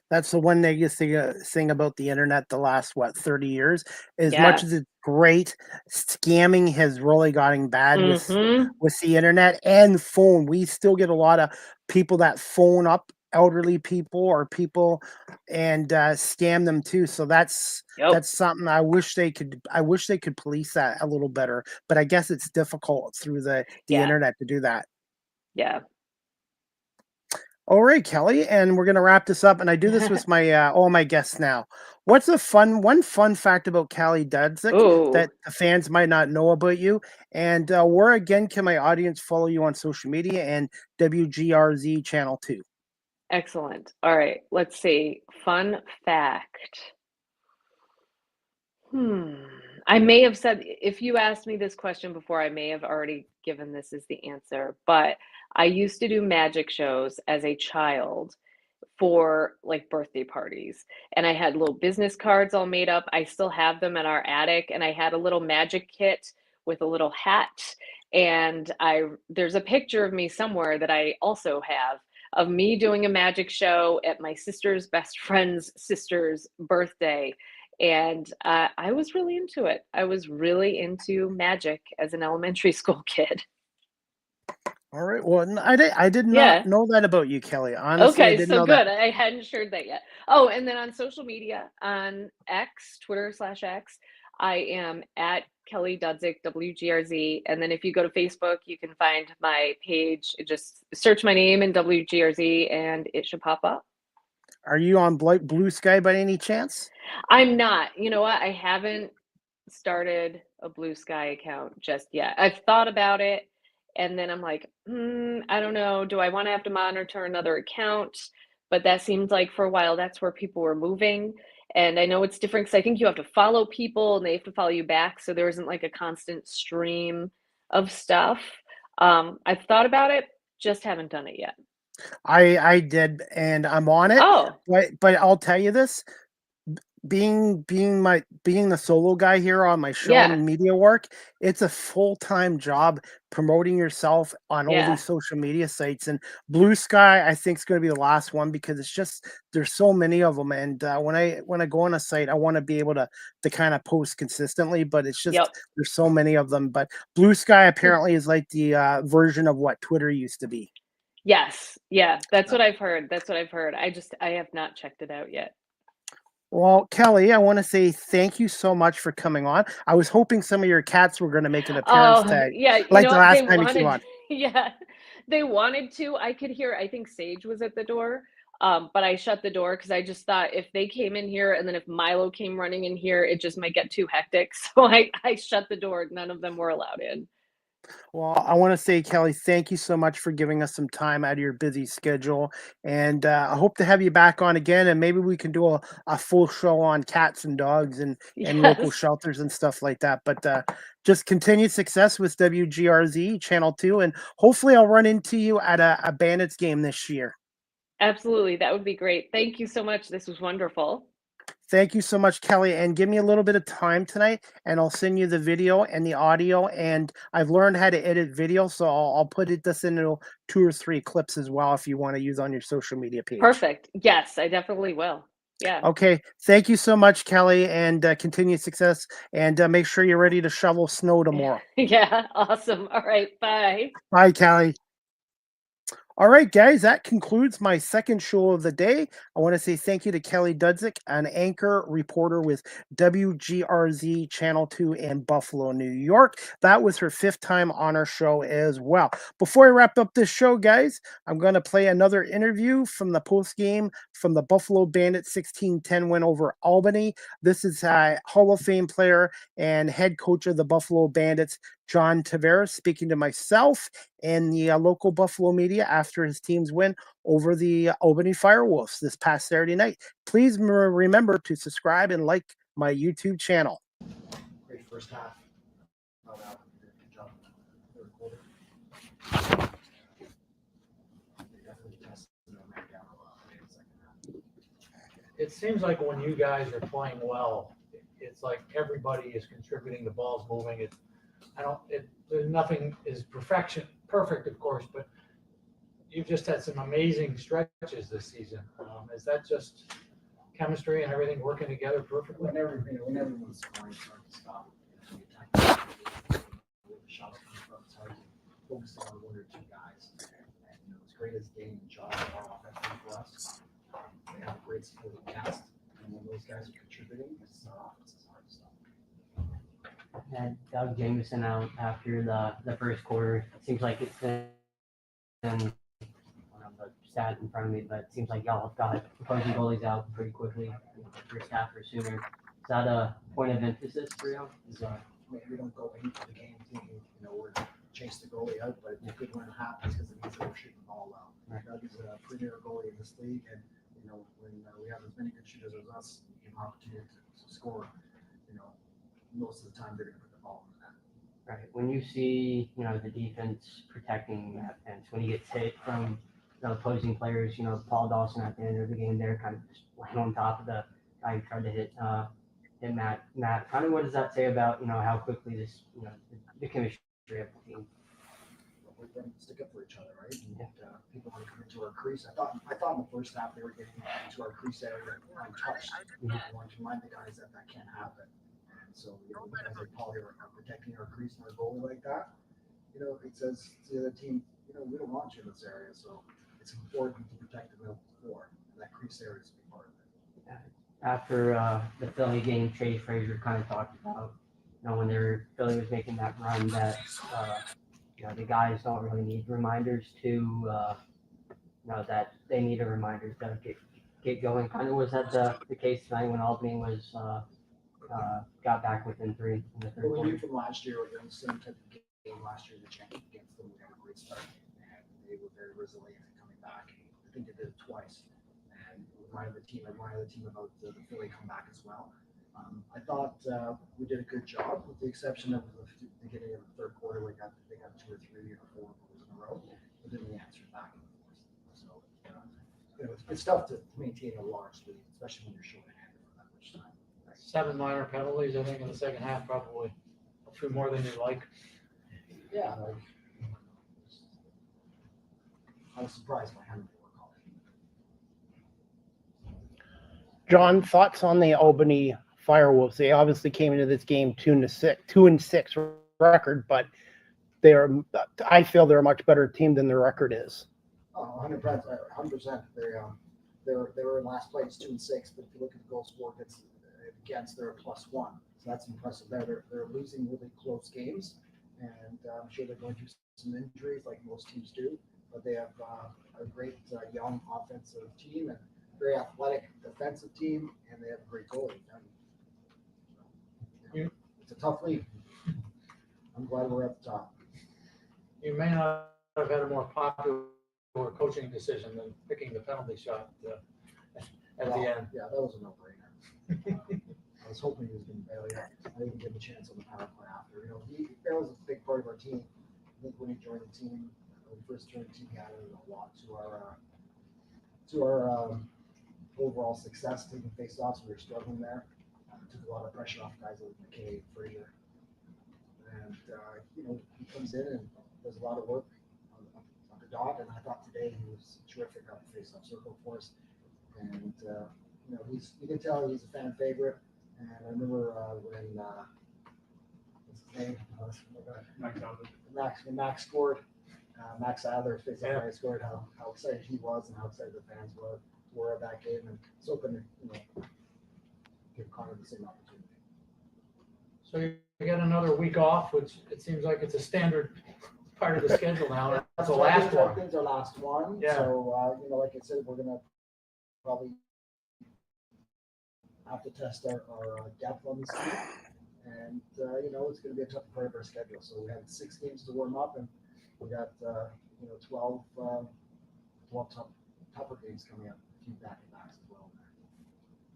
That's the one negative thing about the internet the last 30 years. As much
Yeah.
as it's great, scamming has really gotten bad with
Mm-hmm.
the internet and phone. We still get a lot of people that phone up elderly people or people and scam them too. So that's
Yep.
something I wish they could police that a little better. But I guess it's difficult through the
Yeah.
internet to do that.
Yeah.
All right, Kelly, and we're gonna wrap this up. And I do this with my all my guests now. What's one fun fact about Kelly Dudzik
Oh,
that the fans might not know about you? And where again can my audience follow you on social media and WGRZ channel 2?
excellent. All right. Let's see. Fun fact. Hmm. I may have said, if you asked me this question before, I may have already given this as the answer, but I used to do magic shows as a child for like birthday parties. And I had little business cards all made up. I still have them in our attic. And I had a little magic kit with a little hat. And there's a picture of me somewhere that I also have of me doing a magic show at my sister's best friend's sister's birthday. And I was really into it. I was really into magic as an elementary school kid.
All right. Well, I did not
Yeah.
know that about you, Kelly. Honestly, I
Okay,
didn't
so
know that.
good. I hadn't shared that yet. Oh, and then on social media, on X, Twitter/X, I am at Kelly Dudzik, WGRZ. And then if you go to Facebook, you can find my page. Just search my name in WGRZ and it should pop up.
Are you on Blue Sky by any chance?
I'm not. You know what? I haven't started a Blue Sky account just yet. I've thought about it, and then I'm like, I don't know. Do I want to have to monitor another account? But that seems like for a while that's where people were moving. And I know it's different because I think you have to follow people and they have to follow you back. So there isn't like a constant stream of stuff. I've thought about it, just haven't done it yet.
I did, and I'm on it.
Oh,
But I'll tell you this. being the solo guy here on my show
Yeah.
and media work, it's a full-time job promoting yourself on all
Yeah.
these social media sites. And Blue Sky, I think, is going to be the last one because it's just there's so many of them. And when I go on a site, I want to be able to kind of post consistently, but it's just
Yep.
there's so many of them. But Blue Sky apparently is like the version of what Twitter used to be.
Yes. Yeah. That's what I've heard. That's what I've heard. I have not checked it out yet.
Well, Kelly, I want to say thank you so much for coming on. I was hoping some of your cats were going to make an appearance
Oh,
tag,
yeah, you
like
know
the
what? They
last time you came
wanted
on.
yeah, they wanted to. I could hear, I think Sage was at the door, but I shut the door because I just thought if they came in here and then if Milo came running in here, it just might get too hectic. So I shut the door. None of them were allowed in.
Well, I want to say, Kelly, thank you so much for giving us some time out of your busy schedule. And I hope to have you back on again. And maybe we can do a full show on cats and dogs and local
Yes.
shelters and stuff like that. But just continued success with WGRZ Channel 2. And hopefully I'll run into you at a Bandits game this year.
Absolutely. That would be great. Thank you so much. This was wonderful.
Thank you so much, Kelly. And give me a little bit of time tonight, and I'll send you the video and the audio. And I've learned how to edit video, so I'll put this into 2 or 3 clips as well if you want to use on your social media page.
Perfect. Yes, I definitely will. Yeah.
Okay. Thank you so much, Kelly, and continued success. And make sure you're ready to shovel snow tomorrow.
Yeah. Awesome. All right. Bye.
Bye, Kelly. All right, guys, that concludes my second show of the day. I want to say thank you to Kelly Dudzik, an anchor reporter with WGRZ Channel 2 in Buffalo, New York. That was her 5th time on our show as well. Before I wrap up this show, guys, I'm going to play another interview from the post game from the Buffalo Bandits 16-10 win over Albany. This is Hall of Fame player and head coach of the Buffalo Bandits, John Tavares, speaking to myself and the local Buffalo media after his team's win over the Albany Firewolves this past Saturday night. Please remember to subscribe and like my YouTube channel.
Great first half. Good job. Third quarter. They definitely tested their man down a lot in the second half.
It seems like when you guys are playing well, it's like everybody is contributing, the ball's moving. There's nothing is perfect, of course, but you've just had some amazing stretches this season. Is that just chemistry and everything working together perfectly?
Whenever everyone's scoring, it's hard to stop. The attack, the shots coming from, it's hard to focus on 1 or 2 guys. And as great as Dane and Josh are offensively for us, they have a great supporting cast. And when those guys are contributing, it's hard to stop.
Had Doug Jameson out after the first quarter. It seems like it's been, I don't have the stat in front of me, but it seems like y'all have got opposing goalies out pretty quickly in the first half or sooner. Is that a point of emphasis for you?
We don't go into the game thinking, we're going to chase the goalie out, but it's good when it happens because it means that we're shooting the ball well.
Right.
Doug is a premier goalie in this league, and when we have as many good shooters as us, we have an opportunity to score. Most of the time they're going to put the ball in the net.
Right. When you see, the defense protecting that fence, when he gets hit from the opposing players, Paul Dawson at the end of the game there kind of just laying on top of the guy who tried to hit Matt. Matt, kind of what does that say about, how quickly this, the chemistry of the team?
We're going to stick up for each other, right? And people want to come into our crease. I thought in the first half they were getting into our crease area untouched. I wanted to remind the guys that can't happen. So, guys like Paul here are protecting our crease and our goalie like that. It says to the other team, we don't want you in this area. So it's important to protect the middle floor. And that crease area is a big part of it.
After the Philly game, Chase Frazier kind of talked about, when Philly was making that run that, the guys don't really need reminders to, that they need a reminder to get going. Kind of was that the case tonight when Albany was got back within 3 in the third
But we
quarter?
knew from last year, we were in the same type of game last year, the championship against them, we had a great start, and they were very resilient in coming back. I think they did it twice, and I reminded the team about the Philly comeback as well. I thought we did a good job, with the exception of the beginning of the third quarter, they got 2 or 3 or 4 goals in a row, but then we answered back in the fourth. So, it's tough to maintain a large lead, especially when you're short-handed for that much time.
7 minor penalties, I think, in the second half, probably a few more than you'd like.
Yeah, like, I was surprised by how many they were calling.
John, thoughts on the Albany Firewolves? They obviously came into this game 2-6 record, but I feel they're a much better team than their record is.
100%. They were in last place 2-6, but if you look at the goal scored against, they're a +1. So that's impressive. They're losing really close games, and I'm sure they're going through some injuries like most teams do. But they have a great young offensive team and very athletic defensive team, and they have a great goalie. It's a tough league. I'm glad we're at the top.
You may not have had a more popular coaching decision than picking the penalty shot at the end.
Yeah, that was a no-brainer. I was hoping he was going to bail out. I didn't give him a chance on the power play after. That was a big part of our team. I think when he joined the team, when he first joined the team, he added a lot to our overall success taking face-offs. We were struggling there. Took a lot of pressure off guys like McKay, Fraser. And, he comes in and does a lot of work on the dot. And I thought today he was terrific on the face-off circle for us. And, you can tell he's a fan favorite. And I remember when, what's his name? When Max scored, Max Adler face-off scored, how excited he was and how excited the fans were at that game. And it's open to, give Connor the same opportunity.
So you get another week off, which it seems like it's a standard part of the schedule now. That's the last one.
I think it's our last one.
Yeah.
So, like I said, we're going to probably have to test our depth on this team. And, it's going to be a tough part of our schedule. So we have 6 games to warm up, and we got, 12 tougher games coming up, a few back-to-backs as well.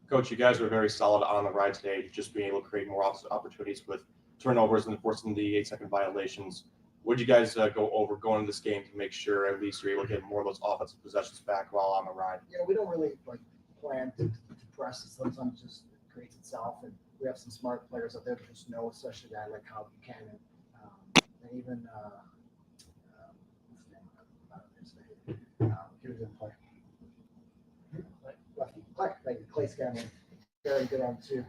Coach, you guys were very solid on the ride today, just being able to create more opportunities with turnovers and forcing the 8-second violations. What did you guys go over going into this game to make sure at least you're able to get more of those offensive possessions back while on the ride?
We don't really plan to press it. Sometimes it just creates itself, and we have some smart players out there that just know, especially that like how Buchanan, and even he was in play. Clay Scanlon, very good on 2.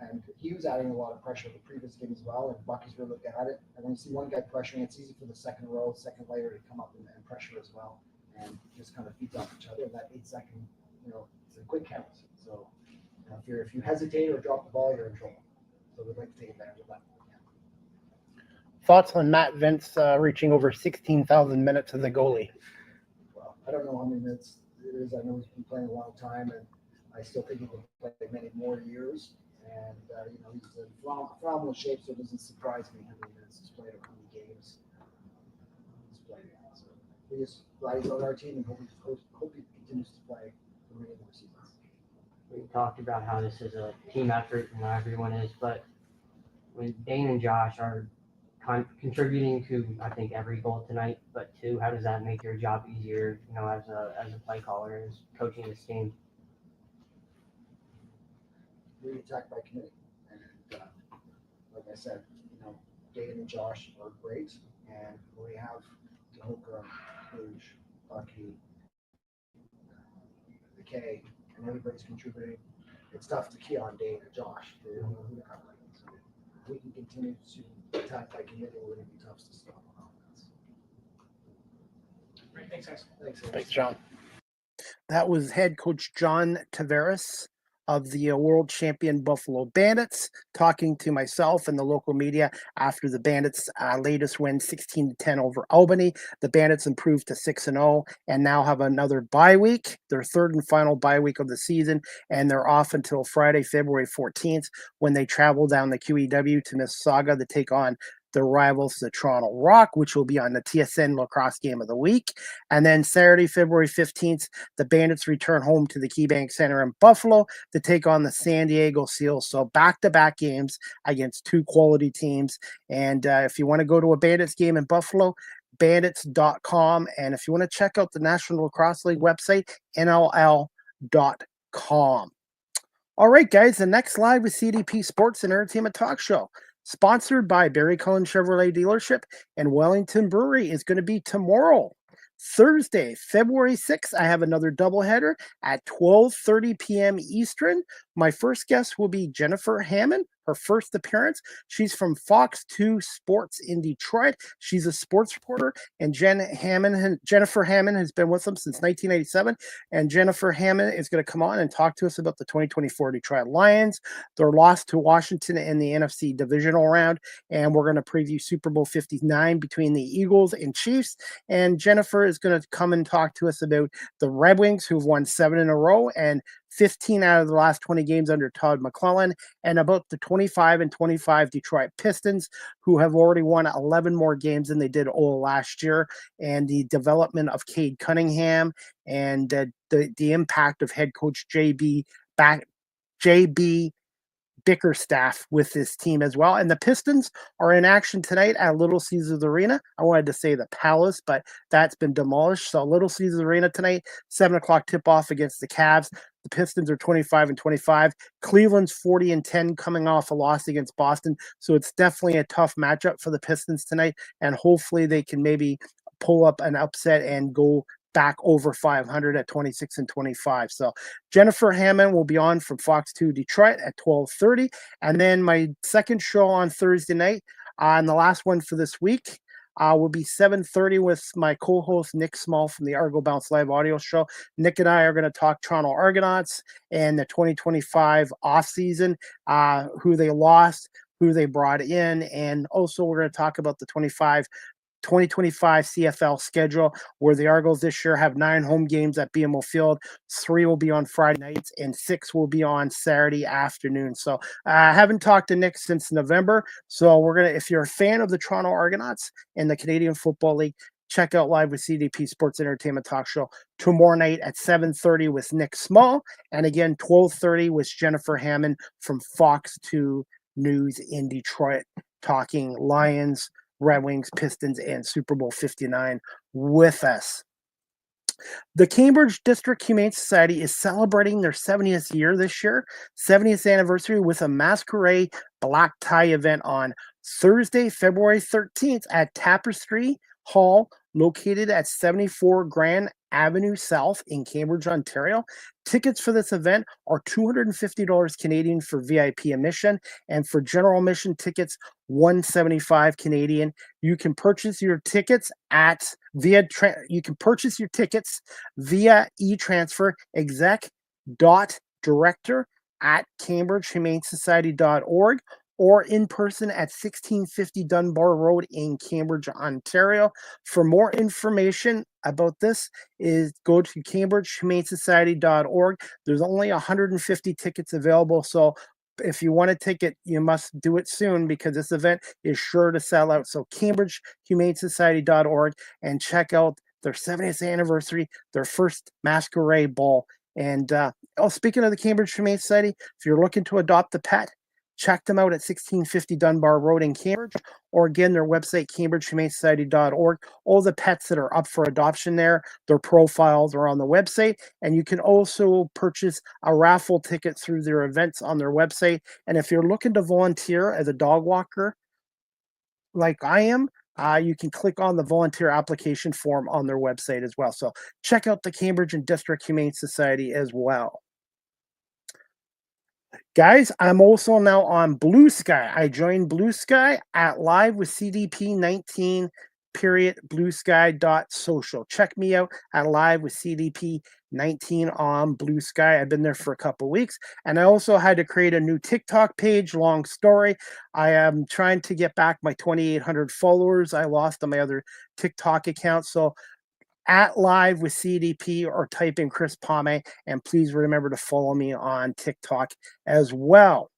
And he was adding a lot of pressure in the previous game as well, and Bucky's really good at it. And when you see one guy pressuring, it's easy for the second layer to come up and pressure as well, and just kind of feeds off each other. And that 8-second, it's a quick count. So if you hesitate or drop the ball, you're in trouble. So we'd like to take advantage of that.
Thoughts on Matt Vince reaching over 16,000 minutes as a goalie?
Well, I don't know how many minutes it is. I know he's been playing a long time, and I still think he can play many more years. And, he's in phenomenal shape, so it doesn't surprise me how many minutes he's played or how many games he's played. So we're just glad he's on our team and hope he continues to play for many more seasons.
We talked about how this is a team effort and how everyone is, but when Dane and Josh are contributing to, I think, every goal tonight, but 2, how does that make your job easier, as a play caller, as coaching this team?
We attack by committee, and like I said, Dane and Josh are great, and we have Tahoka, Kluge, Bucky, McKay, and everybody's contributing. It's tough to key on Dane and Josh. They don't know who to come with. So if we can continue to attack by committee, we're going to be tough to stop on offense.
Great, thanks, guys.
Thanks, John. That was head coach John Tavares of the world champion Buffalo Bandits talking to myself and the local media after the Bandits' latest win 16-10 over Albany. The Bandits improved to 6-0 and now have another bye week, their third and final bye week of the season, and they're off until Friday, February 14th, when they travel down the QEW to Mississauga to take on the rivals, the Toronto Rock, which will be on the TSN lacrosse game of the week. And then Saturday, February 15th, the Bandits return home to the KeyBank Center in Buffalo to take on the San Diego Seals. So back-to-back games against 2 quality teams. And if you want to go to a Bandits game in Buffalo, bandits.com. And if you want to check out the National Lacrosse League website, nll.ca. All right, guys, the next Live with CDP Sports and Entertainment Talk Show, sponsored by Barry Cullen Chevrolet Dealership and Wellington Brewery, is going to be tomorrow, Thursday, February 6th. I have another doubleheader at 12:30 p.m. Eastern. My first guest will be Jennifer Hammond, her first appearance. She's from Fox 2 Sports in Detroit. She's a sports reporter, and Jennifer Hammond has been with them since 1987. And Jennifer Hammond is going to come on and talk to us about the 2024 Detroit Lions, their loss to Washington in the NFC divisional round, and we're going to preview Super Bowl 59 between the Eagles and Chiefs. And Jennifer is going to come and talk to us about the Red Wings, who've won 7 in a row and 15 out of the last 20 games under Todd McClellan, and about the 25-25 Detroit Pistons, who have already won 11 more games than they did all last year, and the development of Cade Cunningham and the impact of head coach JB Bickerstaff with this team as well. And the Pistons are in action tonight at Little Caesars Arena. I wanted to say the Palace, but that's been demolished. So Little Caesars Arena tonight, 7 o'clock tip-off against the Cavs. The Pistons are 25-25. Cleveland's 40-10 coming off a loss against Boston. So it's definitely a tough matchup for the Pistons tonight. And hopefully they can maybe pull up an upset and go back over 500 at 26-25. So Jennifer Hammond will be on from Fox 2 Detroit at 12:30. And then my second show on Thursday night, and the last one for this week, will be 7:30 with my co-host Nick Small from the Argo Bounce Live audio show. Nick and I are going to talk Toronto Argonauts and the 2025 offseason, who they lost, who they brought in, and also we're going to talk about the 2025 CFL schedule, where the Argos this year have 9 home games at BMO Field. 3 will be on Friday nights and 6 will be on Saturday afternoon. So I haven't talked to Nick since November. So if you're a fan of the Toronto Argonauts and the Canadian Football League, check out Live with CDP Sports Entertainment Talk Show tomorrow night at 7:30 with Nick Small. And again, 12:30 with Jennifer Hammond from Fox 2 News in Detroit, talking Lions, Red Wings, Pistons, and Super Bowl 59 with us. The Cambridge District Humane Society is celebrating their 70th year this year, 70th anniversary, with a masquerade black tie event on Thursday, February 13th at Tapestry Hall, located at 74 Grand Avenue South in Cambridge, Ontario. Tickets for this event are $250 Canadian for VIP admission, and for general admission tickets, $175 Canadian. You can purchase your tickets via e-transfer exec.director@cambridgehumanesociety.org, or in person at 1650 Dunbar Road in Cambridge, Ontario. For more information about this, go to cambridgehumanesociety.org. There's only 150 tickets available, so if you want a ticket, you must do it soon because this event is sure to sell out. So cambridgehumanesociety.org, and check out their 70th anniversary, their first masquerade ball. And speaking of the Cambridge Humane Society, if you're looking to adopt a pet, check them out at 1650 Dunbar Road in Cambridge, or again, their website, cambridgehumanesociety.org. All the pets that are up for adoption there, their profiles are on the website, and you can also purchase a raffle ticket through their events on their website. And if you're looking to volunteer as a dog walker, like I am, you can click on the volunteer application form on their website as well. So check out the Cambridge and District Humane Society as well. Guys, I'm also now on Blue Sky. I joined Blue Sky at Live with CDP 19 bluesky.social. Check me out at Live with CDP 19 on Blue Sky. I've been there for a couple weeks, and I also had to create a new TikTok page. Long story. I am trying to get back my 2,800 followers I lost on my other TikTok account. So at Live with CDP, or type in Chris Palme, and please remember to follow me on TikTok as well.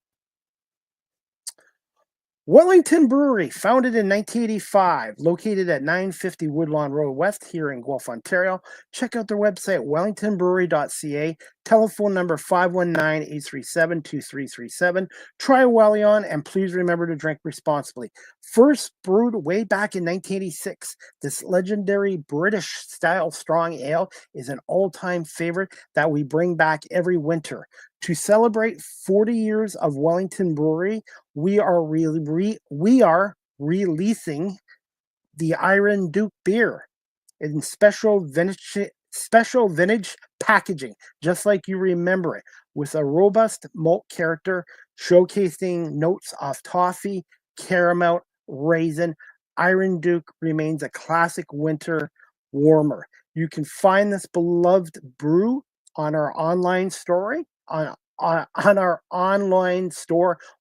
Wellington Brewery, founded in 1985, located at 950 Woodlawn Road West here in Guelph, Ontario. Check out their website, wellingtonbrewery.ca, telephone number 519-837-2337. Try a Welly on, and please remember to drink responsibly. First brewed way back in 1986, this legendary British-style strong ale is an all-time favorite that we bring back every winter. To celebrate 40 years of Wellington Brewery, we are releasing the Iron Duke beer in special vintage packaging, just like you remember it, with a robust malt character showcasing notes of toffee, caramel, raisin. Iron Duke remains a classic winter warmer. You can find this beloved brew on our online store,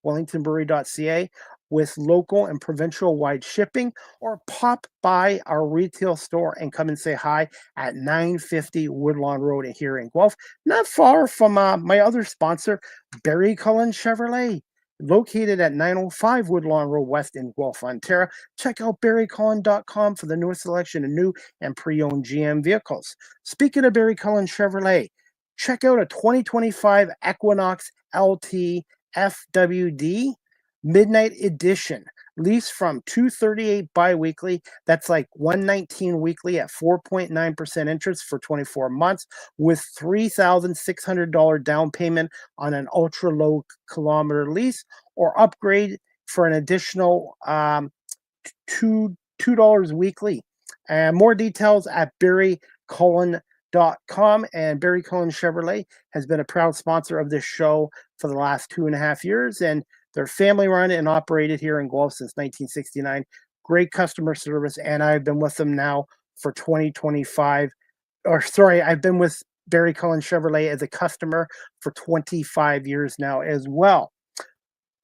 wellingtonbrewery.ca, with local and provincial wide shipping, or pop by our retail store and come and say hi at 950 Woodlawn Road here in Guelph, not far from my other sponsor, Barry Cullen Chevrolet, located at 905 Woodlawn Road West in Guelph, Ontario. Check out barrycullen.com for the newest selection of new and pre-owned GM vehicles. Speaking of Barry Cullen Chevrolet, check out a 2025 Equinox LT FWD Midnight Edition, lease from $238 biweekly. That's like $119 weekly at 4.9% interest for 24 months, with $3,600 down payment on an ultra low kilometer lease, or upgrade for an additional $2 weekly. And more details at barrycullen.com. And Barry Cullen Chevrolet has been a proud sponsor of this show for the last 2.5 years, and they're family run and operated here in Guelph since 1969. Great customer service, and I've been with them now for 2025. I've been with Barry Cullen Chevrolet as a customer for 25 years now as well.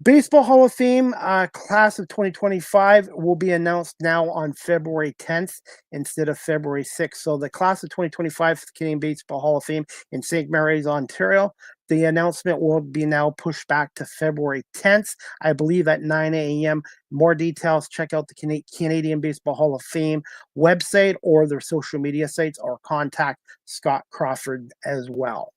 Baseball Hall of Fame class of 2025 will be announced now on February 10th instead of February 6th. So the class of 2025 for the Canadian Baseball Hall of Fame in St. Mary's, Ontario, the announcement will be now pushed back to February 10th, I believe at 9 a.m. More details, check out the Canadian Baseball Hall of Fame website or their social media sites, or contact Scott Crawford as well.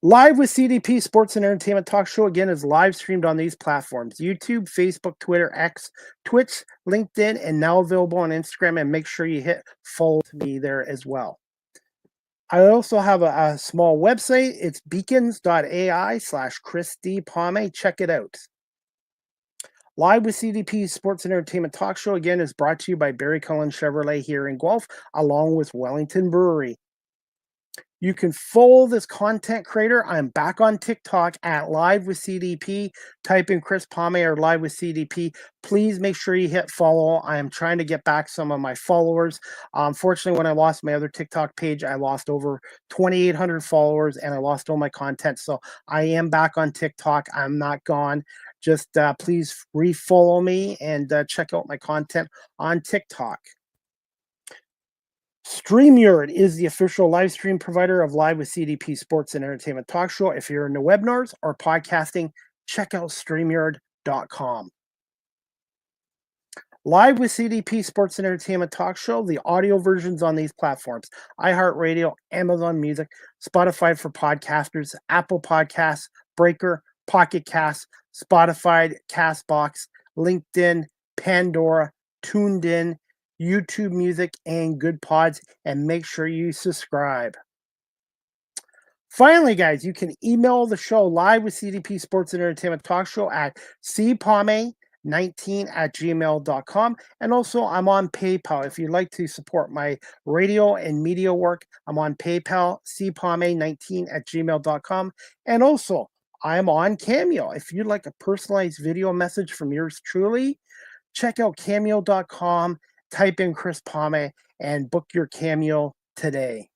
Live with CDP Sports and Entertainment Talk Show, again, is live streamed on these platforms: YouTube, Facebook, Twitter, X, Twitch, LinkedIn, and now available on Instagram. And make sure you hit follow me there as well. I also have a small website. It's beacons.ai/Chris D. Palme. Check it out. Live with CDP Sports and Entertainment Talk Show, again, is brought to you by Barry Cullen Chevrolet here in Guelph, along with Wellington Brewery. You can follow this content creator. I'm back on TikTok at Live with CDP. Type in Chris Palme or Live with CDP. Please make sure you hit follow. I am trying to get back some of my followers. Unfortunately, when I lost my other TikTok page, I lost over 2,800 followers and I lost all my content. So I am back on TikTok. I'm not gone. Just please refollow me and check out my content on TikTok. StreamYard is the official live stream provider of Live with CDP Sports and Entertainment Talk Show. If you're into webinars or podcasting, check out StreamYard.com. Live with CDP Sports and Entertainment Talk Show, the audio versions on these platforms: iHeartRadio, Amazon Music, Spotify for podcasters, Apple Podcasts, Breaker, Pocket Casts, Spotify, Castbox, LinkedIn, Pandora, Tuned In, YouTube Music, and Good Pods. And make sure you subscribe. Finally, guys, you can email the show Live with CDP Sports and Entertainment Talk Show at cpalme19@gmail.com. And also, I'm on PayPal. If you'd like to support my radio and media work, I'm on PayPal, cpalme19@gmail.com. And also, I'm on Cameo. If you'd like a personalized video message from yours truly, check out cameo.com. Type in Chris Palme and book your Cameo today.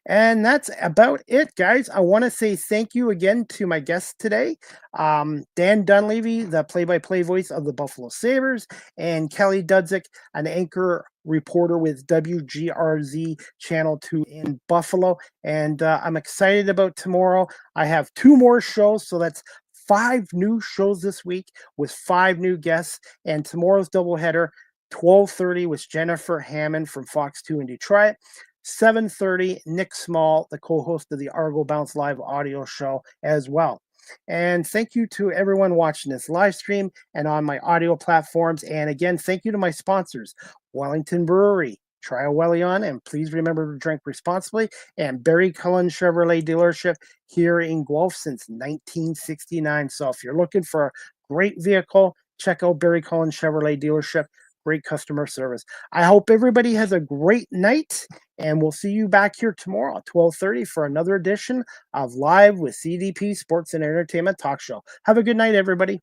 And that's about it, guys. I want to say thank you again to my guests today, Dan Dunleavy, the play-by-play voice of the Buffalo Sabres, and Kelly Dudzik, an anchor reporter with WGRZ Channel 2 in Buffalo. And I'm excited about tomorrow. I have 2 more shows, so that's 5 new shows this week with 5 new guests, and tomorrow's doubleheader, 12:30 with Jennifer Hammond from Fox 2 in Detroit. 7:30, Nick Small, the co-host of the Argo Bounce Live audio show as well. And thank you to everyone watching this live stream and on my audio platforms. And again, thank you to my sponsors, Wellington Brewery. Try a Welly on, and please remember to drink responsibly. And Barry Cullen Chevrolet dealership here in Guelph since 1969. So if you're looking for a great vehicle, check out Barry Cullen Chevrolet dealership. Great customer service. I hope everybody has a great night, and we'll see you back here tomorrow at 12:30 for another edition of Live with CDP Sports and Entertainment Talk Show. Have a good night, everybody.